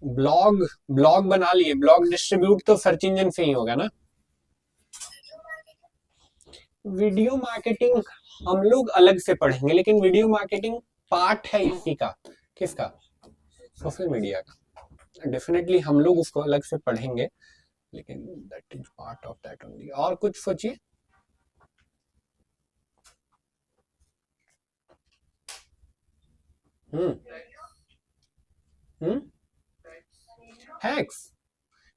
Blog, blog बना लिए, ब्लॉग डिस्ट्रीब्यूट तो सर्च इंजन से ही होगा ना। वीडियो मार्केटिंग हम लोग अलग से पढ़ेंगे, लेकिन वीडियो मार्केटिंग पार्ट है इसी का। किसका? सोशल मीडिया का। डेफिनेटली हम लोग उसको अलग से पढ़ेंगे, लेकिन that is part of that only. और कुछ सोचिए। हैक्स,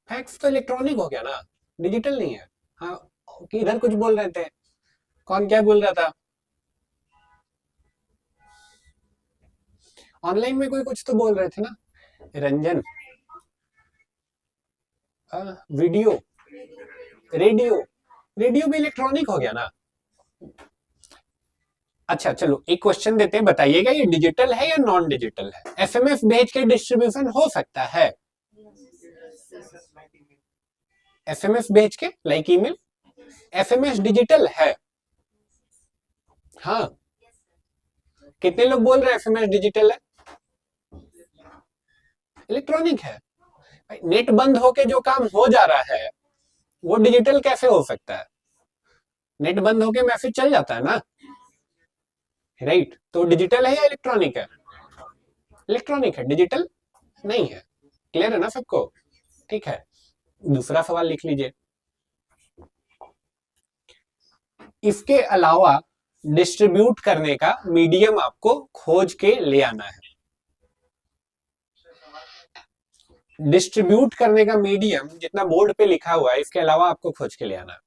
हैक्स तो इलेक्ट्रॉनिक हो गया ना, डिजिटल नहीं है। हाँ, इधर कुछ बोल रहे थे, कौन क्या बोल रहा था? ऑनलाइन में कोई कुछ तो बोल रहे थे ना, रंजन। वीडियो, रेडियो, रेडियो भी इलेक्ट्रॉनिक हो गया ना। अच्छा चलो एक क्वेश्चन देते हैं, बताइएगा ये डिजिटल है या नॉन डिजिटल है? एसएमएस भेज के डिस्ट्रीब्यूशन हो सकता है? एसएमएस भेज के, लाइक ईमेल, एसएमएस डिजिटल है? हाँ, कितने लोग बोल रहे हैं एसएमएस डिजिटल है? इलेक्ट्रॉनिक है। नेट बंद होके जो काम हो जा रहा है वो डिजिटल कैसे हो सकता है? नेट बंद होके मैसेज चल जाता है ना, राइट? तो डिजिटल है या इलेक्ट्रॉनिक है? इलेक्ट्रॉनिक है, डिजिटल नहीं है। क्लियर है ना सबको? ठीक है, दूसरा सवाल लिख लीजिए। इसके अलावा डिस्ट्रीब्यूट करने का मीडियम आपको खोज के ले आना है। डिस्ट्रीब्यूट करने का मीडियम जितना बोर्ड पे लिखा हुआ है, इसके अलावा आपको खोज के ले आना है।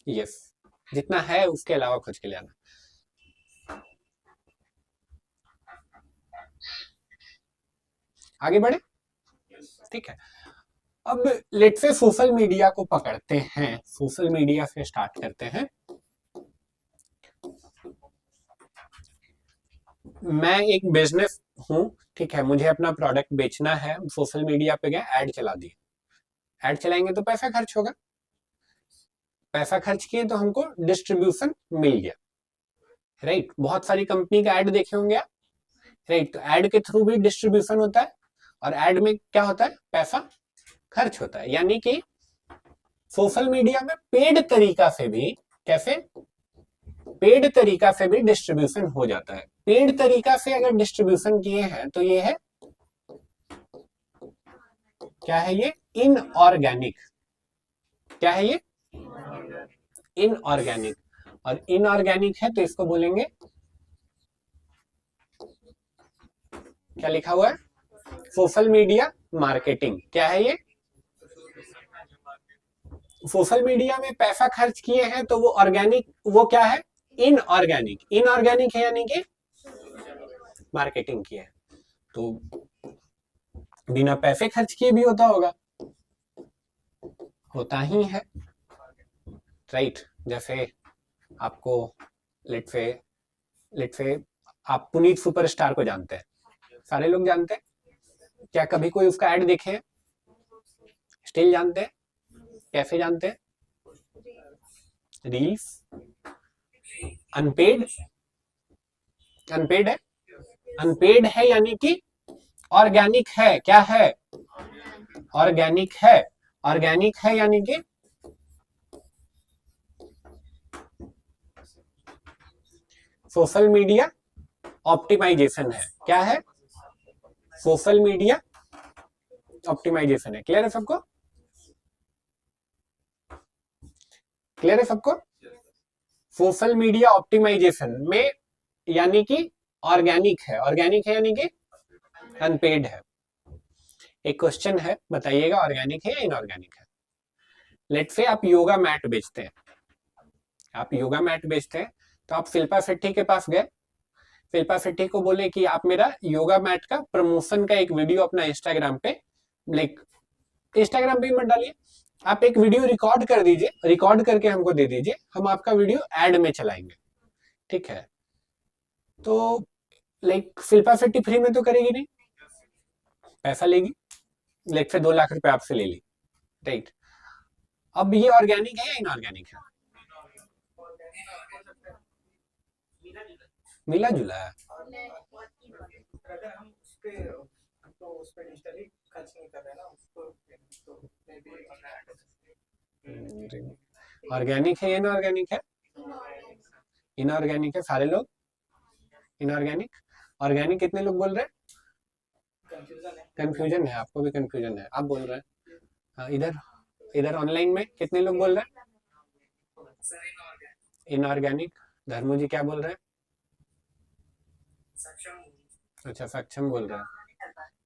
यस, जितना है उसके अलावा खोज के ले आना। आगे बढ़े, ठीक है। अब लेट्स से सोशल मीडिया को पकड़ते हैं, सोशल मीडिया से स्टार्ट करते हैं। मैं एक बिजनेस हूं, ठीक है, मुझे अपना प्रोडक्ट बेचना है, सोशल मीडिया पे गए, ऐड चला दिए। ऐड चलाएंगे तो पैसा खर्च होगा, पैसा खर्च किए तो हमको डिस्ट्रीब्यूशन मिल गया, राइट? बहुत सारी कंपनी का ऐड देखे होंगे आप, राइट? तो ऐड के थ्रू भी डिस्ट्रीब्यूशन होता है, और ऐड में क्या होता है? पैसा खर्च होता है। यानी कि सोशल मीडिया में पेड तरीका से भी, कैसे? पेड तरीका से भी डिस्ट्रीब्यूशन हो जाता है। पेड तरीका से अगर डिस्ट्रीब्यूशन किए हैं तो ये है, क्या है ये? इनऑर्गेनिक। क्या है ये? इनऑर्गेनिक। और इनऑर्गेनिक है तो इसको बोलेंगे, क्या लिखा हुआ है? Social media marketing. क्या है ये? सोशल मीडिया में पैसा खर्च किए हैं तो वो ऑर्गेनिक, वो क्या है? इनऑर्गेनिक। इनऑर्गेनिक है यानी कि मार्केटिंग की है, तो बिना पैसे खर्च किए भी होता होगा, होता ही है, राइट। जैसे आपको लेट से आप पुनीत सुपरस्टार को जानते हैं, सारे लोग जानते हैं, क्या कभी कोई उसका ऐड देखे हैं? स्टिल जानते हैं? कैसे जानते हैं? रील्स। अनपेड, अनपेड है, अनपेड है यानी कि ऑर्गेनिक है। क्या है? ऑर्गेनिक है। ऑर्गेनिक है यानी कि सोशल मीडिया ऑप्टिमाइजेशन है। क्या है? सोशल मीडिया ऑप्टिमाइजेशन है। क्लियर है सबको? क्लियर है सबको? सोशल मीडिया ऑप्टिमाइजेशन में यानी कि ऑर्गेनिक है। ऑर्गेनिक है यानी कि अनपेड है। एक क्वेश्चन है, बताइएगा ऑर्गेनिक है या इनऑर्गेनिक है। लेट से आप योगा मैट बेचते हैं, आप योगा मैट बेचते हैं, तो आप शिल्पा शेट्टी के पास गए, शिल्पा शेट्टी को बोले कि आप मेरा योगा मैट का प्रमोशन का एक वीडियो अपना इंस्टाग्राम पे, लाइक इंस्टाग्राम पे मत डालिए, आप एक वीडियो रिकॉर्ड कर दीजिए, रिकॉर्ड करके हमको दे दीजिए, हम आपका वीडियो ऐड में चलाएंगे। ठीक है, तो लाइक शिल्पा शेट्टी फ्री में तो करेगी नहीं, पैसा लेगी, लाइक फिर 2 लाख रुपए आपसे ले ली, राइट। अब ये ऑर्गेनिक है या इनऑर्गेनिक है? मिला जुला है। अगर हम उस पे डिजिटली खर्च नहीं कर रहे ना उसको, तो मे बी ऑर्गेनिक है या इनऑर्गेनिक है? इनऑर्गेनिक है। सारे लोग इनऑर्गेनिक। ऑर्गेनिक कितने लोग बोल रहे हैं? कंफ्यूजन है, आपको भी कंफ्यूजन है, आप बोल रहे हैं। हाँ, इधर ऑनलाइन में कितने लोग बोल रहे हैं इनऑर्गेनिक? धर्मू जी क्या बोल रहे हैं? अच्छा, सक्षम बोल रहे हैं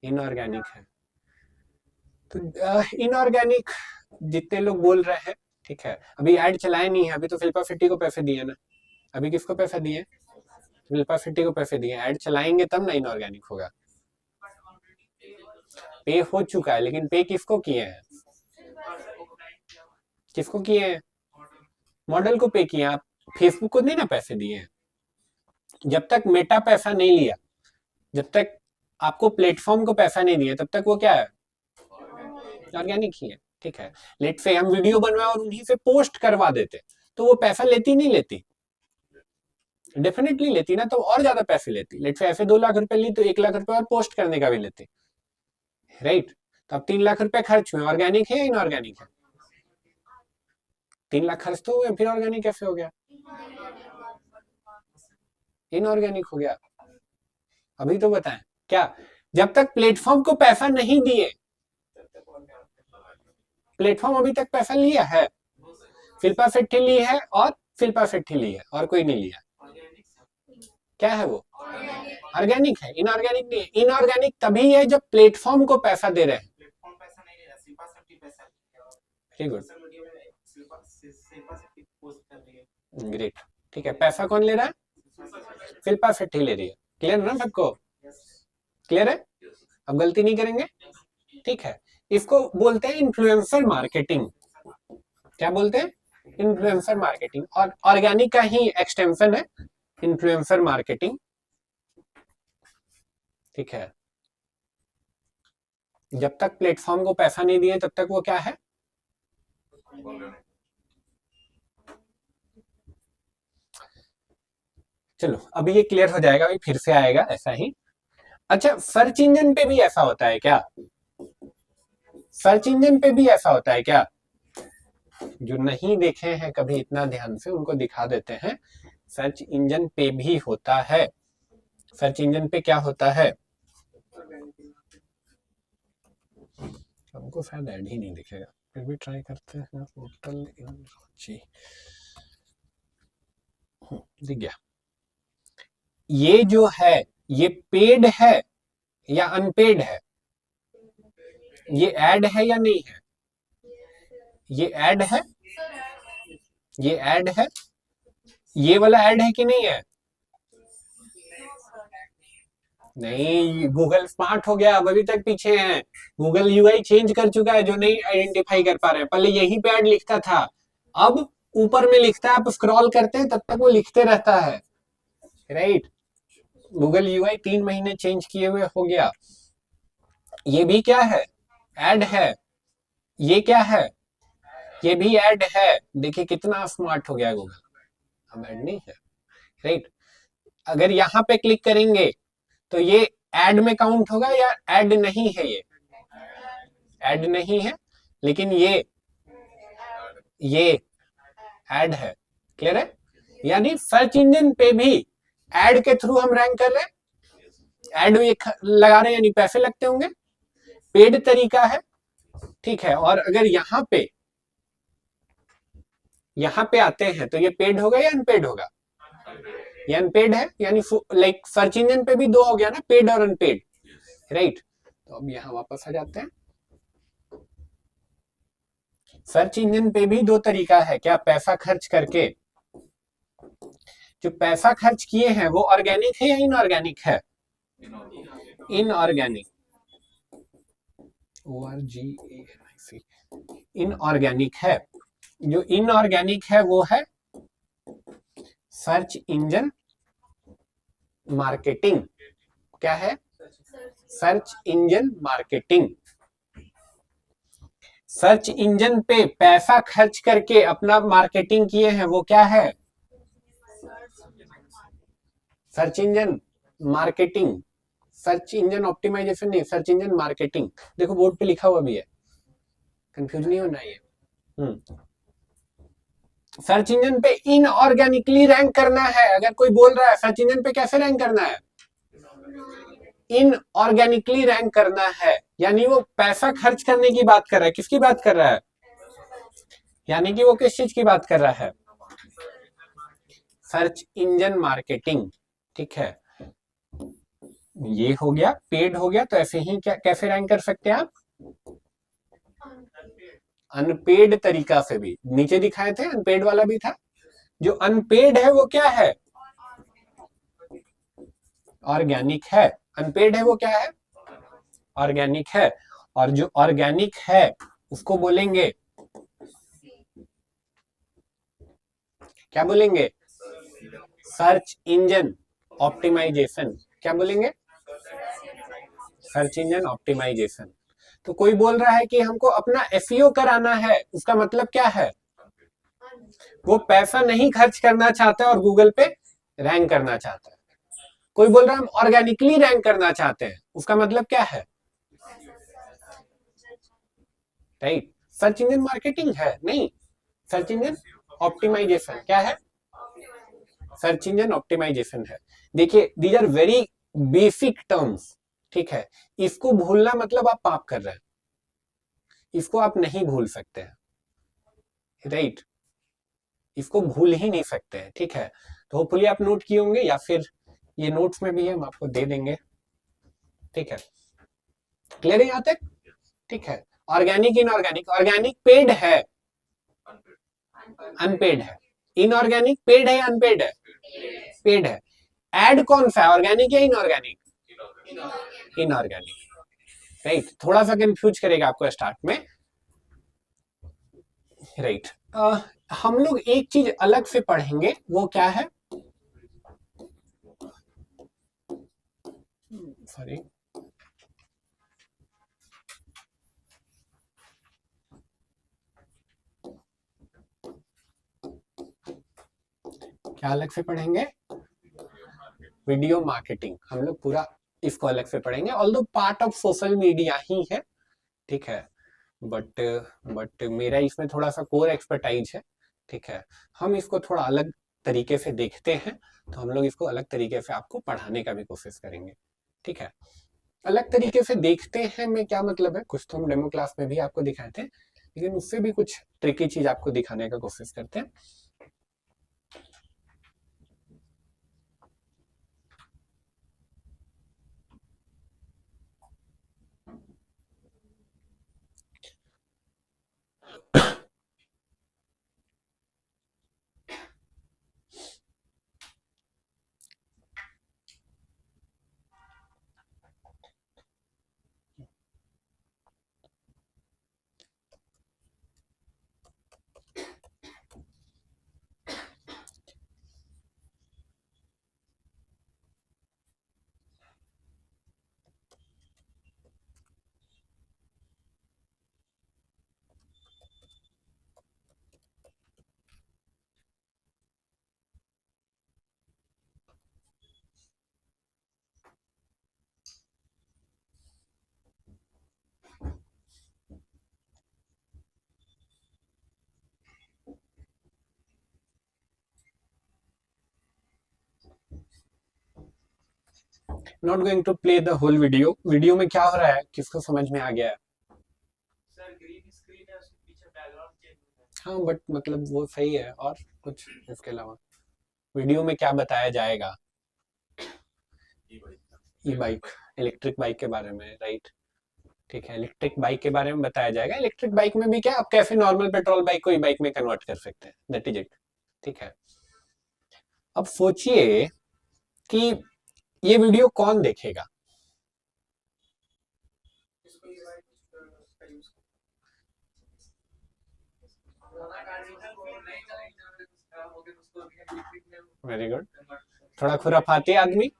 इनऑर्गेनिक है। तो इनऑर्गेनिक जितने लोग बोल रहे हैं, ठीक है, अभी ऐड चलाए नहीं है, अभी तो शिल्पा शेट्टी को पैसे दिए ना, अभी किसको पैसे दिए? शिल्पा शेट्टी को पैसे दिए, ऐड चलाएंगे तब ना इनऑर्गेनिक होगा। पे हो चुका है, लेकिन पे किसको किए हैं? किसको किए हैं? मॉडल को पे किए। आप फेसबुक को नहीं ना पैसे दिए हैं। जब तक मेटा पैसा नहीं लिया, जब तक आपको प्लेटफॉर्म को पैसा नहीं दिया, तब तक वो क्या है? ऑर्गेनिक ही है। ठीक है, लेट से हम वीडियो बनवाए और उन्हीं से पोस्ट करवा देते, तो वो पैसा लेती नहीं लेती? डेफिनेटली लेती ना, तो और ज्यादा पैसे लेती। लेट से ऐसे 2 लाख रुपए ली, तो 1 लाख रुपए और पोस्ट करने का भी लेती, राइट। तो अब 3 लाख रुपए खर्च हुए, ऑर्गेनिक है या इनऑर्गेनिक है? 3 लाख खर्च तो हुए, फिर ऑर्गेनिक कैसे हो गया? इनऑर्गेनिक हो गया। अभी तो बताएं क्या? जब तक प्लेटफॉर्म को पैसा नहीं दिए, प्लेटफॉर्म अभी तक पैसा लिया है? शिल्पा शेट्टी ली है और शिल्पा शेट्टी ली है, और कोई नहीं लिया। क्या है वो? ऑर्गेनिक है, इनऑर्गेनिक नहीं है। इनऑर्गेनिक तभी है जब प्लेटफॉर्म को पैसा दे रहे हैं। प्लेटफॉर्म पैसा नहीं ले रहा, शिल्पा शेट्टी पैसा ले रहा है। वेरी गुड, सोशल मीडिया में शिल्पा शेट्टी पोस्ट कर रही है। ग्रेट। ठीक है, पैसा कौन ले रहा है? शिल्पा शेट्टी ले रही है। क्लियर ना सबको? क्लियर है? अब गलती नहीं करेंगे, ठीक है। इसको बोलते हैं इन्फ्लुएंसर मार्केटिंग। क्या बोलते हैं? Influencer marketing. और ऑर्गेनिक का ही एक्सटेंशन है इन्फ्लुएंसर मार्केटिंग। ठीक है, जब तक प्लेटफॉर्म को पैसा नहीं दिए, तब तक वो क्या है? चलो, अभी ये क्लियर हो जाएगा, अभी फिर से आएगा ऐसा ही। अच्छा, सर्च इंजन पे भी ऐसा होता है क्या? सर्च इंजन पे भी ऐसा होता है क्या? जो नहीं देखे हैं कभी इतना ध्यान से, उनको दिखा देते हैं। सर्च इंजन पे भी होता है। सर्च इंजन पे क्या होता है? हमको शायद ऐड ही नहीं दिखेगा, फिर भी ट्राई करते हैं। होटल जी दिख गया। ये जो है, ये पेड है या अनपेड है? ये ऐड है या नहीं है? ये ऐड है, ये ऐड है, ये वाला ऐड है कि नहीं है? नहीं, गूगल स्मार्ट हो गया, अब अभी तक पीछे हैं। गूगल यूआई चेंज कर चुका है, जो नहीं आइडेंटिफाई कर पा रहे हैं। पहले यहीं पे ऐड लिखता था, अब ऊपर में लिखता है, आप स्क्रॉल करते हैं तब तक वो लिखते रहता है, राइट। गूगल यूआई 3 महीने चेंज किए हुए हो गया। ये भी क्या है, ऐड है। ये क्या है, ये भी ऐड है। देखिए कितना स्मार्ट हो गया गूगल, अब ऐड नहीं है, राइट। अगर यहाँ पे क्लिक करेंगे तो ये ऐड में काउंट होगा या ऐड नहीं है, ये ऐड नहीं है, लेकिन ये ऐड है। क्लियर है? यानी सर्च इंजन पे भी ऐड के थ्रू हम रैंक कर रहे हैं, ऐड लगा रहे हैं यानी पैसे लगते होंगे, पेड तरीका है, ठीक है। और अगर यहाँ पे आते हैं तो ये पेड होगा या अनपेड होगा, ये अनपेड है, यानी लाइक सर्च इंजन पे भी दो हो गया ना, पेड और अनपेड, राइट। तो अब यहाँ वापस आ जाते हैं। सर्च इंजन पे भी दो तरीका है, क्या, पैसा खर्च करके। जो पैसा खर्च किए हैं वो ऑर्गेनिक है या इनऑर्गेनिक है, इनऑर्गेनिक, ORGANIC, इनऑर्गेनिक है। जो इनऑर्गेनिक है वो है सर्च इंजन मार्केटिंग। क्या है, search engine marketing. Search engine पे पैसा खर्च करके अपना मार्केटिंग किए हैं वो क्या है, search engine marketing. Search engine optimisation नहीं, सर्च इंजन मार्केटिंग। देखो बोर्ड पे लिखा हुआ भी है, कंफ्यूज नहीं होना ये। सर्च इंजन पे इनऑर्गेनिकली रैंक करना है। अगर कोई बोल रहा है सर्च इंजन पे कैसे रैंक करना है, इनऑर्गेनिकली रैंक करना है, यानी वो पैसा खर्च करने की बात कर रहा है। किसकी बात कर रहा है, यानी कि वो किस चीज की बात कर रहा है, सर्च इंजन मार्केटिंग, ठीक है। ये हो गया, पेड हो गया। तो ऐसे ही क्या कैसे रैंक कर सकते हैं आप, अनपेड तरीका से भी। नीचे दिखाए थे अनपेड वाला भी था। जो अनपेड है वो क्या है, ऑर्गेनिक है। अनपेड है वो क्या है, ऑर्गेनिक है। और जो ऑर्गेनिक है उसको बोलेंगे, क्या बोलेंगे, सर्च इंजन ऑप्टिमाइजेशन। क्या बोलेंगे, सर्च इंजन ऑप्टिमाइजेशन। तो कोई बोल रहा है कि हमको अपना एसईओ कराना है, उसका मतलब क्या है, वो पैसा नहीं खर्च करना चाहता है और गूगल पे रैंक करना चाहता है। कोई बोल रहा है हम ऑर्गेनिकली रैंक करना चाहते हैं, उसका मतलब क्या है, राइट। सर्च इंजन मार्केटिंग है नहीं, सर्च इंजन ऑप्टिमाइजेशन। क्या है, सर्च इंजन ऑप्टिमाइजेशन है। देखिए these are very basic terms, ठीक है। इसको भूलना मतलब आप पाप कर रहे हैं, इसको आप नहीं भूल सकते हैं, राइट। इसको भूल ही नहीं सकते हैं, ठीक है। तो होपफुली आप नोट किए होंगे, या फिर ये नोट्स में भी है, हम आपको दे देंगे, ठीक है। क्लियर है यहाँ तक, ठीक है। Organic, inorganic. ऑर्गेनिक पेड है, अनपेड है। इनऑर्गेनिक पेड है या अनपेड है, पेड है। एड कौन सा है, ऑर्गेनिक या इनऑर्गेनिक, इनऑर्गेनिक, राइट। थोड़ा सा कंफ्यूज करेगा आपको स्टार्ट में, राइट। हम लोग एक चीज अलग से पढ़ेंगे, वो क्या है, सॉरी, क्या अलग से पढ़ेंगे, वीडियो मार्केटिंग। हम लोग पूरा इसको अलग से पढ़ेंगे, although part of social media ही है, ठीक है। बट मेरा इसमें थोड़ा सा कोर एक्सपर्टाइज है, ठीक है। हम इसको थोड़ा अलग तरीके से देखते हैं, तो हम लोग इसको अलग तरीके से आपको पढ़ाने का भी कोशिश करेंगे, ठीक है। अलग तरीके से देखते हैं में क्या मतलब है, कुछ तो हम डेमो क्लास में भी आपको दिखाए थे, लेकिन उससे भी कुछ ट्रिकी चीज आपको दिखाने का कोशिश करते हैं। Not going to play the whole video. Video में क्या हो रहा है, किसको समझ में आ गया है? सर ग्रीन स्क्रीन है, उसके पीछे बैकग्राउंड चेंज हो रहा हाँ बट मतलब वो सही है, और कुछ इसके अलावा वीडियो में क्या बताया जाएगा? ई बाइक, इलेक्ट्रिक बाइक के बारे में, राइट? ठीक है, इलेक्ट्रिक बाइक के बारे में बताया जाएगा। इलेक्ट्रिक बाइक में भी क्या, आप कैसे नॉर्मल पेट्रोल बाइक को ई बाइक में कन्वर्ट कर सकते हैं, दैट इज इट। ठीक है, अब सोचिए कि ये वीडियो कौन देखेगा? है। इसको ये वाला उसका यूज पुराना गाड़ी था वो नहीं चलेगी, जब खराब हो गया तो उसको अभी इलेक्ट्रिक में वेरी गुड। कन्वर्ट थोड़ा खुराफाती आदमी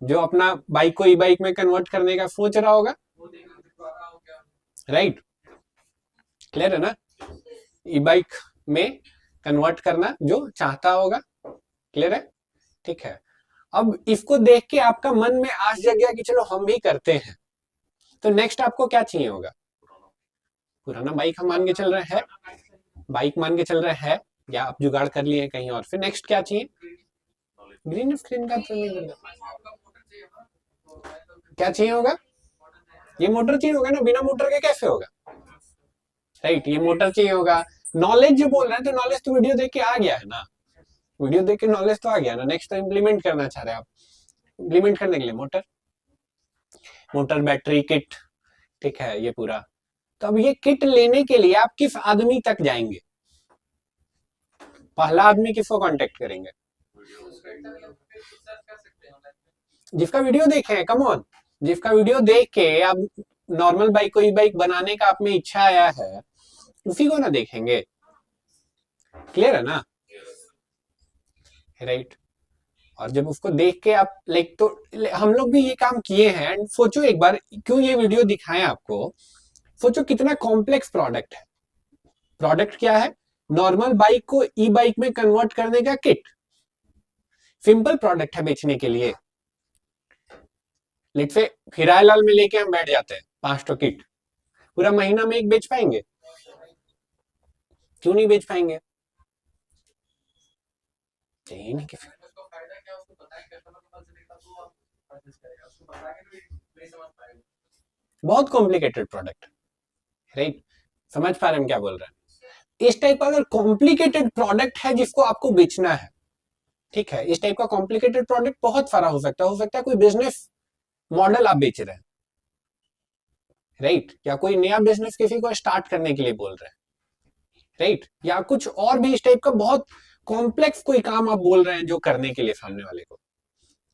जो अपना बाइक को ई बाइक में कन्वर्ट करने का सोच रहा होगा, वो देखना कि पुराना हो गया। राइट? क्लियर है ना? ई बाइक में कन्वर्ट करना जो चाहता होगा, क्लियर है? ठीक है, अब इसको देख के आपका मन में आश जग गया कि चलो हम भी करते हैं, तो नेक्स्ट आपको क्या चाहिए होगा? पुराना बाइक हम मान के चल रहे हैं, बाइक मान के चल रहे हैं, या आप जुगाड़ कर लिए कहीं और, फिर नेक्स्ट क्या चाहिए? ग्रीन स्क्रीन का तो नहीं करना। क्या चाहिए होगा? ये मोटर चाहिए होगा ना, बिना मोटर के कैसे होगा? राइट, ये मोटर चाहिए होगा। नॉलेज जो बोल रहे हैं, तो नॉलेज तो वीडियो देख के आ गया है ना, वीडियो देख के नॉलेज तो आ गया ना। नेक्स्ट तो इम्प्लीमेंट करना चाह रहे हैं आप, इम्प्लीमेंट करने के लिए मोटर, मोटर बैटरी किट, ठीक है, ये पूरा। तो अब ये किट लेने के लिए आप किस आदमी तक जाएंगे? पहला आदमी किसको कांटेक्ट करेंगे? जिसका वीडियो देखे हैं, कम ऑन, जिसका वीडियो देख के आप नॉर्मल बाइक को ई बाइक बनाने का आप में इच्छा आया है, उसी को ना देखेंगे। क्लियर है ना? राइट। और जब उसको देख के आप लाइक, तो हम लोग भी ये काम किए हैं। एंड सोचो एक बार, क्यों ये वीडियो दिखाएं आपको, सोचो कितना कॉम्प्लेक्स प्रोडक्ट है। प्रोडक्ट क्या है? नॉर्मल बाइक को ई बाइक में कन्वर्ट करने का किट। सिंपल प्रोडक्ट है बेचने के लिए। लेट से हिरालाल में लेके हम बैठ जाते हैं 5 किट, पूरा महीना में एक बेच पाएंगे? क्यों नहीं बेच पाएंगे? चाहिए नहीं कि उसको फायदा क्या, उसको बताएं कस्टमर को पता चलेगा तो आप परचेज करेगा, उसको बताएंगे तो नहीं समझ पाएगा। बहुत कॉम्प्लिकेटेड प्रोडक्ट, राइट? समझ पा रहे हैं क्या बोल रहे हैं? इस टाइप का अगर कॉम्प्लिकेटेड प्रोडक्ट है जिसको आपको बेचना है, ठीक है, इस टाइप का कॉम्प्लिकेटेड प्रोडक्ट बहुत सारा हो सकता है कोई बिजनेस मॉडल आप बेच रहे हैं, राइट? या कोई नया बिजनेस किसी को स्टार्ट करने के लिए बोल रहे हैं, राइट? या कुछ और भी इस टाइप का बहुत कॉम्प्लेक्स कोई काम आप बोल रहे हैं जो करने के लिए सामने वाले को,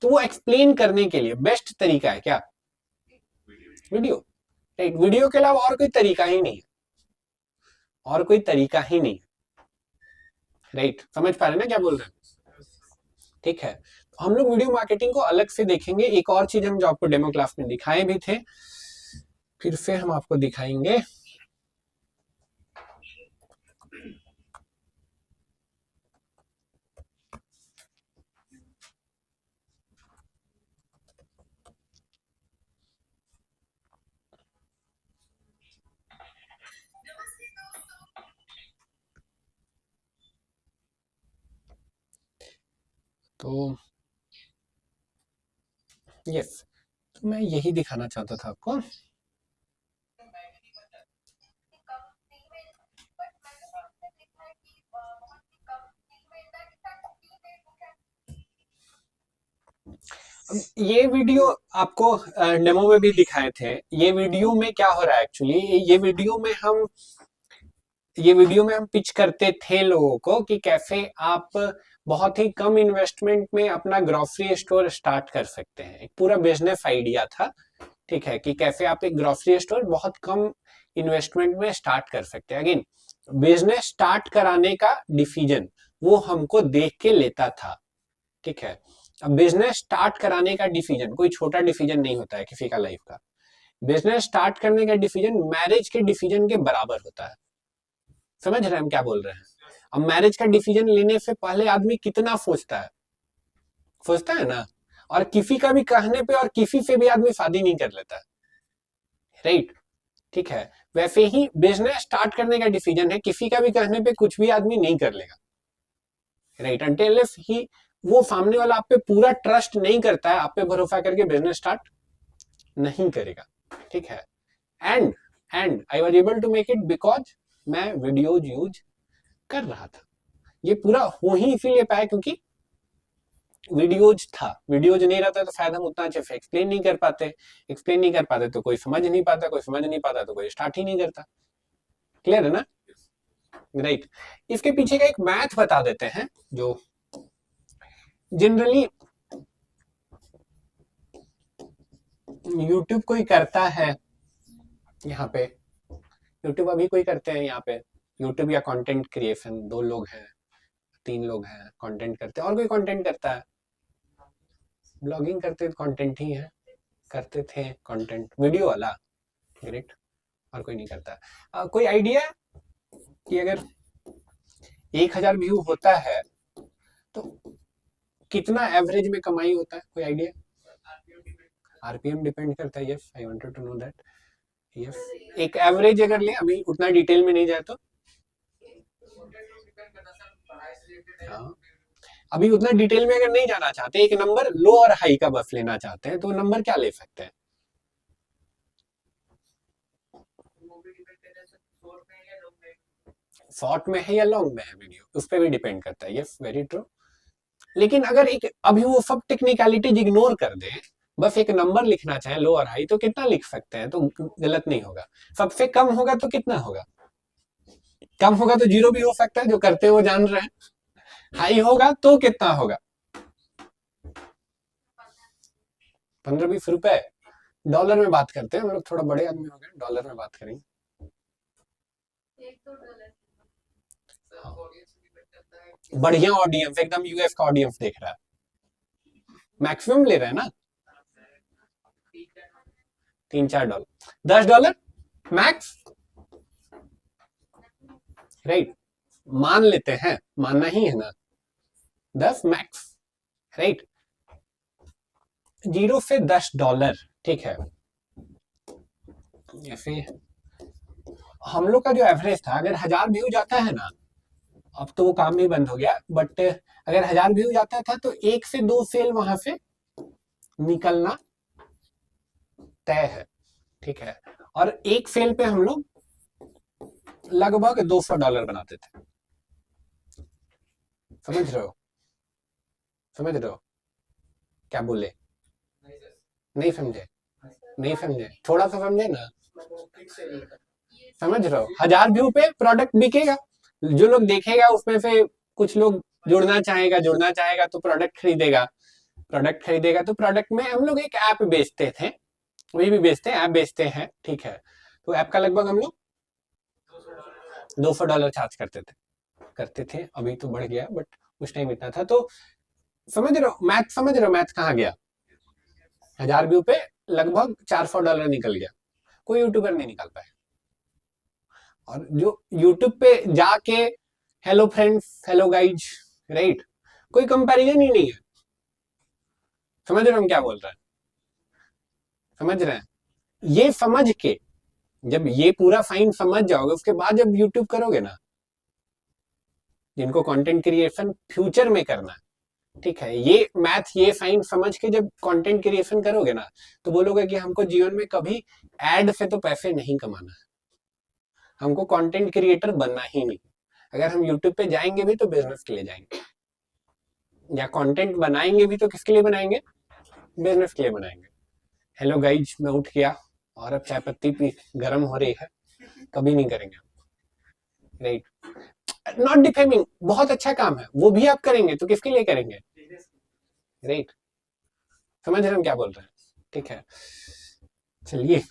तो वो एक्सप्लेन करने के लिए बेस्ट तरीका है क्या? Video, right? वीडियो के अलावा और कोई तरीका ही नहीं है, और कोई तरीका ही नहीं है, राइट? समझ पा रहे हैं ना क्या बोल रहे हैं? ठीक है, तो हम लोग वीडियो मार्केटिंग को अलग से देखेंगे। एक और चीज हम जो आपको डेमो क्लास में दिखाए भी थे, फिर से हम आपको दिखाएंगे। तो यस, तो मैं यही दिखाना चाहता था आपको। ये वीडियो आपको डेमो में भी दिखाए थे। ये वीडियो में क्या हो रहा है एक्चुअली, ये वीडियो में हम पिच करते थे लोगों को कि कैसे आप बहुत ही कम इन्वेस्टमेंट में अपना ग्रोसरी स्टोर स्टार्ट कर सकते हैं। एक पूरा बिजनेस आइडिया था, ठीक है, कि कैसे आप एक ग्रोसरी स्टोर बहुत कम इन्वेस्टमेंट में स्टार्ट कर सकते हैं। अगेन, बिजनेस स्टार्ट कराने का डिसीजन वो हमको देख के लेता था, ठीक है। अब बिजनेस स्टार्ट कराने का डिसीजन कोई छोटा डिसीजन नहीं होता है किसी का लाइफ का। बिजनेस स्टार्ट करने का डिसीजन मैरिज के डिसीजन के बराबर होता है। समझ रहे हैं हम क्या बोल रहे हैं? अब मैरिज का डिसीजन लेने से पहले आदमी कितना सोचता है ना, और किसी का भी कहने पे और किसी से भी आदमी शादी नहीं कर लेता, राइट? ठीक है, वैसे ही बिजनेस स्टार्ट करने का डिसीजन है, किसी का भी कहने पे कुछ भी आदमी नहीं कर लेगा, राइट? अनटिल ही वो सामने वाला आप पे पूरा ट्रस्ट नहीं करता है, आप पे भरोसा करके बिजनेस स्टार्ट नहीं करेगा, ठीक है। And I was able to make it because मैं वीडियोज यूज कर रहा था। ये पूरा हो ही इसीलिए पाया क्योंकि वीडियोज था। वीडियोज नहीं रहता तो शायद हम उतना अच्छे से एक्सप्लेन नहीं कर पाते तो कोई समझ नहीं पाता तो कोई स्टार्ट ही नहीं करता। क्लियर है ना? राइट। इसके पीछे का एक मैथ बता देते हैं जो जनरली यूट्यूब कोई करता है। यहाँ पे यूट्यूब अभी कोई करते हैं, यहाँ पे यूट्यूब या कंटेंट क्रिएशन 2 लोग हैं 3 लोग हैं कंटेंट करते हैं, और कोई कंटेंट करता है? ब्लॉगिंग करते कंटेंट ही है, करते थे कंटेंट वीडियो वाला, ग्रेट। और कोई नहीं करता। कोई आइडिया कि अगर 1000 व्यू होता है तो कितना एवरेज में कमाई होता है? कोई आइडिया? आरपीएम डिपेंड करता है। Yes, I wanted to know that. Yes, एक एवरेज अगर ले, अभी उतना डिटेल में नहीं जाए तो हाँ, अभी उतना डिटेल में अगर नहीं जाना चाहते, एक नंबर लो और हाई का बस लेना चाहते हैं तो नंबर क्या ले सकते हैं? शॉर्ट में है या लॉन्ग में है वीडियो, उस पर भी डिपेंड करता है। Yes, very true. लेकिन अगर एक अभी वो सब टेक्निकलिटीज इग्नोर कर दे, बस एक नंबर लिखना चाहे लो और हाई, तो कितना लिख सकते हैं? तो गलत नहीं होगा। सबसे कम होगा तो कितना होगा? कम होगा तो 0 भी हो सकता है, जो करते वो जान रहे हैं। हाई होगा तो कितना होगा? 15-20 रुपए। डॉलर में बात करते हैं हम लोग, थोड़ा बड़े आदमी हो गए, डॉलर में बात करेंगे। बढ़िया ऑडियंस, एकदम यूएस का ऑडियंस देख रहा है, मैक्सिमम ले रहे हैं ना, $3-4, $10 मैक्स, राइट। मान लेते हैं, मानना ही है ना, 10 मैक्स, राइट। 0 से $10, ठीक है। ऐसे हम लोग का जो एवरेज था, अगर 1000 व्यू जाता है ना, अब तो वो काम ही बंद हो गया, बट अगर 1000 व्यू जाता था तो 1 से 2 सेल वहां से निकलना तय है, ठीक है। और एक सेल पे हम लोग लगभग $200 बनाते थे। समझ रहे हो क्या बोले? नहीं समझे, थोड़ा सा समझे ना। समझ रहे हो? 1000 व्यू पे प्रोडक्ट बिकेगा, जो लोग देखेगा उसमें से कुछ लोग जुड़ना चाहेगा तो प्रोडक्ट खरीदेगा तो प्रोडक्ट में हम लोग एक ऐप बेचते थे, वही भी बेचते हैं, ऐप बेचते हैं, ठीक है। तो ऐप का लगभग हम लोग $200 चार्ज करते थे। अभी तो बढ़ गया, बट उस टाइम इतना था। तो समझ रहे हो मैथ कहाँ गया? 1000 व्यू पे लगभग $400 निकल गया, कोई यूट्यूबर नहीं निकाल पाया। और जो यूट्यूब पे जाके hello friends, hello guys, right, कोई कंपैरिजन ही नहीं है। समझ रहे हो हम क्या बोल रहे हैं? समझ रहे हैं? ये समझ के जब ये पूरा फाइन समझ जाओगे, उसके बाद जब यूट्यूब करोगे ना, जिनको कंटेंट क्रिएशन फ्यूचर में करना है, ठीक है, ये मैथ ये फाइन समझ के जब कंटेंट क्रिएशन करोगे ना, तो बोलोगे कि हमको जीवन में कभी एड से तो पैसे नहीं कमाना है, हमको कंटेंट क्रिएटर बनना ही नहीं। अगर हम यूट्यूब पे जाएंगे भी तो बिजनेस के लिए जाएंगे, या कंटेंट बनाएंगे भी तो किसके लिए बनाएंगे? बिजनेस के लिए बनाएंगे। हेलो गाइज, मैं उठ गया और अब चाय पत्ती पी, गर्म हो रही है, कभी नहीं करेंगे, राइट। नॉट डिफेमिंग, बहुत अच्छा काम है, वो भी आप करेंगे तो किसके लिए करेंगे? राइट। समझ रहे हम क्या बोल रहे हैं? ठीक है, चलिए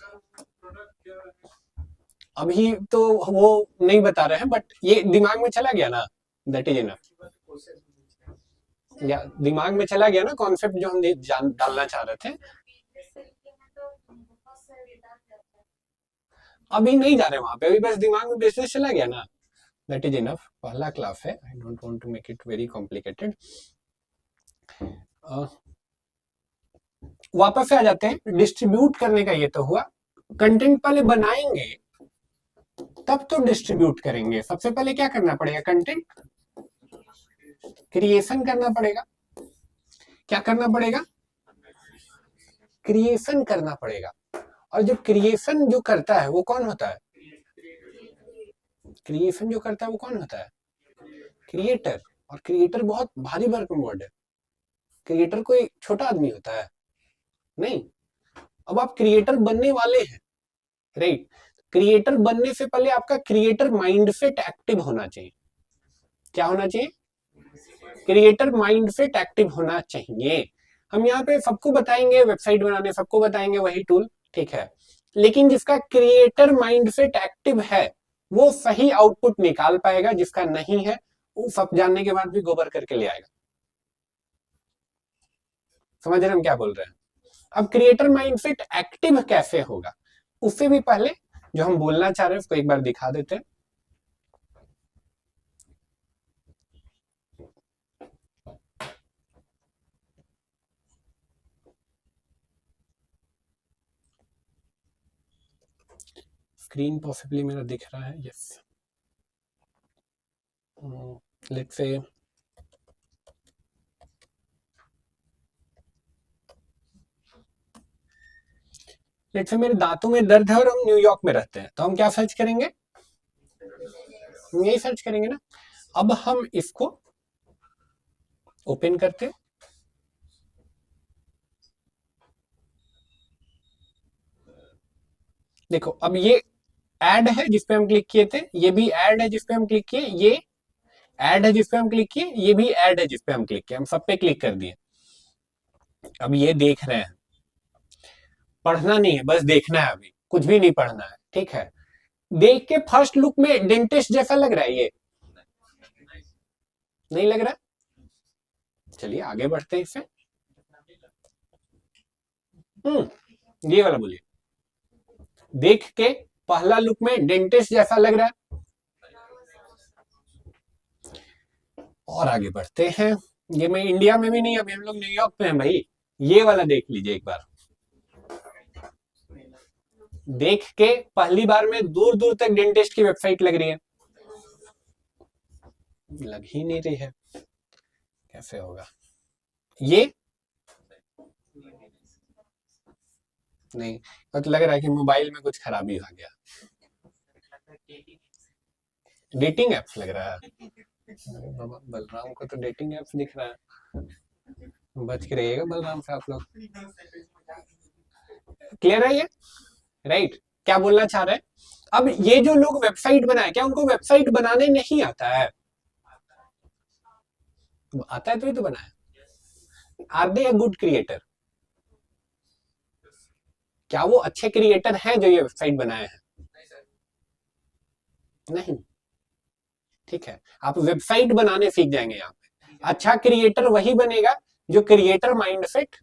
अभी तो वो नहीं बता रहे हैं, बट ये दिमाग में चला गया ना, दैट इज इनफ। या दिमाग में चला गया ना कॉन्सेप्ट जो हम डालना चाह रहे थे। अभी नहीं जा रहे वहां पे, अभी बस दिमाग में बिजनेस चला गया ना, दैट इज इनफ। पहला क्लास है, I don't want to make it very complicated. वापस से आ जाते हैं, डिस्ट्रीब्यूट करने का ये तो हुआ। कंटेंट पहले बनाएंगे तब तो डिस्ट्रीब्यूट करेंगे। सबसे पहले क्या करना पड़ेगा? कंटेंट क्रिएशन करना पड़ेगा, क्या करना पड़ेगा? क्रिएशन करना पड़ेगा। और जो क्रिएशन जो करता है वो कौन होता है? क्रिएशन जो करता है वो कौन होता है? क्रिएटर। और क्रिएटर बहुत भारी भरकम वर्ड है। क्रिएटर कोई छोटा आदमी होता है? नहीं। अब आप क्रिएटर बनने वाले हैं, राइट? क्रिएटर बनने से पहले आपका क्रिएटर माइंडसेट एक्टिव होना चाहिए। क्या होना चाहिए? क्रिएटर माइंडसेट एक्टिव होना चाहिए। हम यहाँ पे सबको बताएंगे वेबसाइट बनाने, सबको बताएंगे वही टूल, ठीक है, लेकिन जिसका क्रिएटर माइंडसेट एक्टिव है वो सही आउटपुट निकाल पाएगा, जिसका नहीं है वो सब जानने के बाद भी गोबर करके ले आएगा। समझ रहे हम क्या बोल रहे हैं? अब क्रिएटर माइंडसेट एक्टिव कैसे होगा, उससे भी पहले जो हम बोलना चाह रहे हैं उसको एक बार दिखा देते हैं। स्क्रीन पॉसिबली मेरा दिख रहा है? यस। लेट्स से मेरे दांतों में दर्द है और हम न्यूयॉर्क में रहते हैं, तो हम क्या सर्च करेंगे? हम यही सर्च करेंगे ना। अब हम इसको ओपन करते, देखो अब ये ऐड है जिसपे हम क्लिक किए थे, ये भी ऐड है जिसपे हम क्लिक किए, ये ऐड है जिसपे हम क्लिक किए, ये भी ऐड है जिसपे हम क्लिक किए, हम सब पे क्लिक कर दिए। अब ये देख रहे हैं, पढ़ना नहीं है, बस देखना है, अभी कुछ भी नहीं पढ़ना है, ठीक है। देख के फर्स्ट लुक में डेंटिस्ट जैसा लग रहा है, ये नहीं लग रहा? चलिए आगे बढ़ते हैं इससे। ये वाला बोलिए। देख के पहला लुक में डेंटिस्ट जैसा लग रहा है। और आगे बढ़ते हैं। ये मैं इंडिया में भी नहीं, अभी हम लोग न्यूयॉर्क में हैं भाई। ये वाला देख लीजिए एक बार। देख के पहली बार में दूर दूर तक डेंटिस्ट की वेबसाइट लग रही है, लग ही नहीं रही है, कैसे होगा? ये नहीं, तो लग रहा है कि मोबाइल में कुछ खराबी आ गया। डेटिंग एप्स लग रहा है। बाबा बलराम को तो डेटिंग एप्स दिख रहा है, बच के रहिएगा बलराम से आप लोग। क्लियर है ये? राइट। क्या बोलना चाह रहे हैं? अब ये जो लोग वेबसाइट बनाए, क्या उनको वेबसाइट बनाने नहीं आता है? आता है तो ही तो बनाया। Are they a good creator? क्या वो अच्छे क्रिएटर हैं जो ये वेबसाइट बनाए हैं? नहीं, ठीक है। आप वेबसाइट बनाने सीख जाएंगे यहाँ पे। अच्छा क्रिएटर वही बनेगा जो क्रिएटर माइंडसेट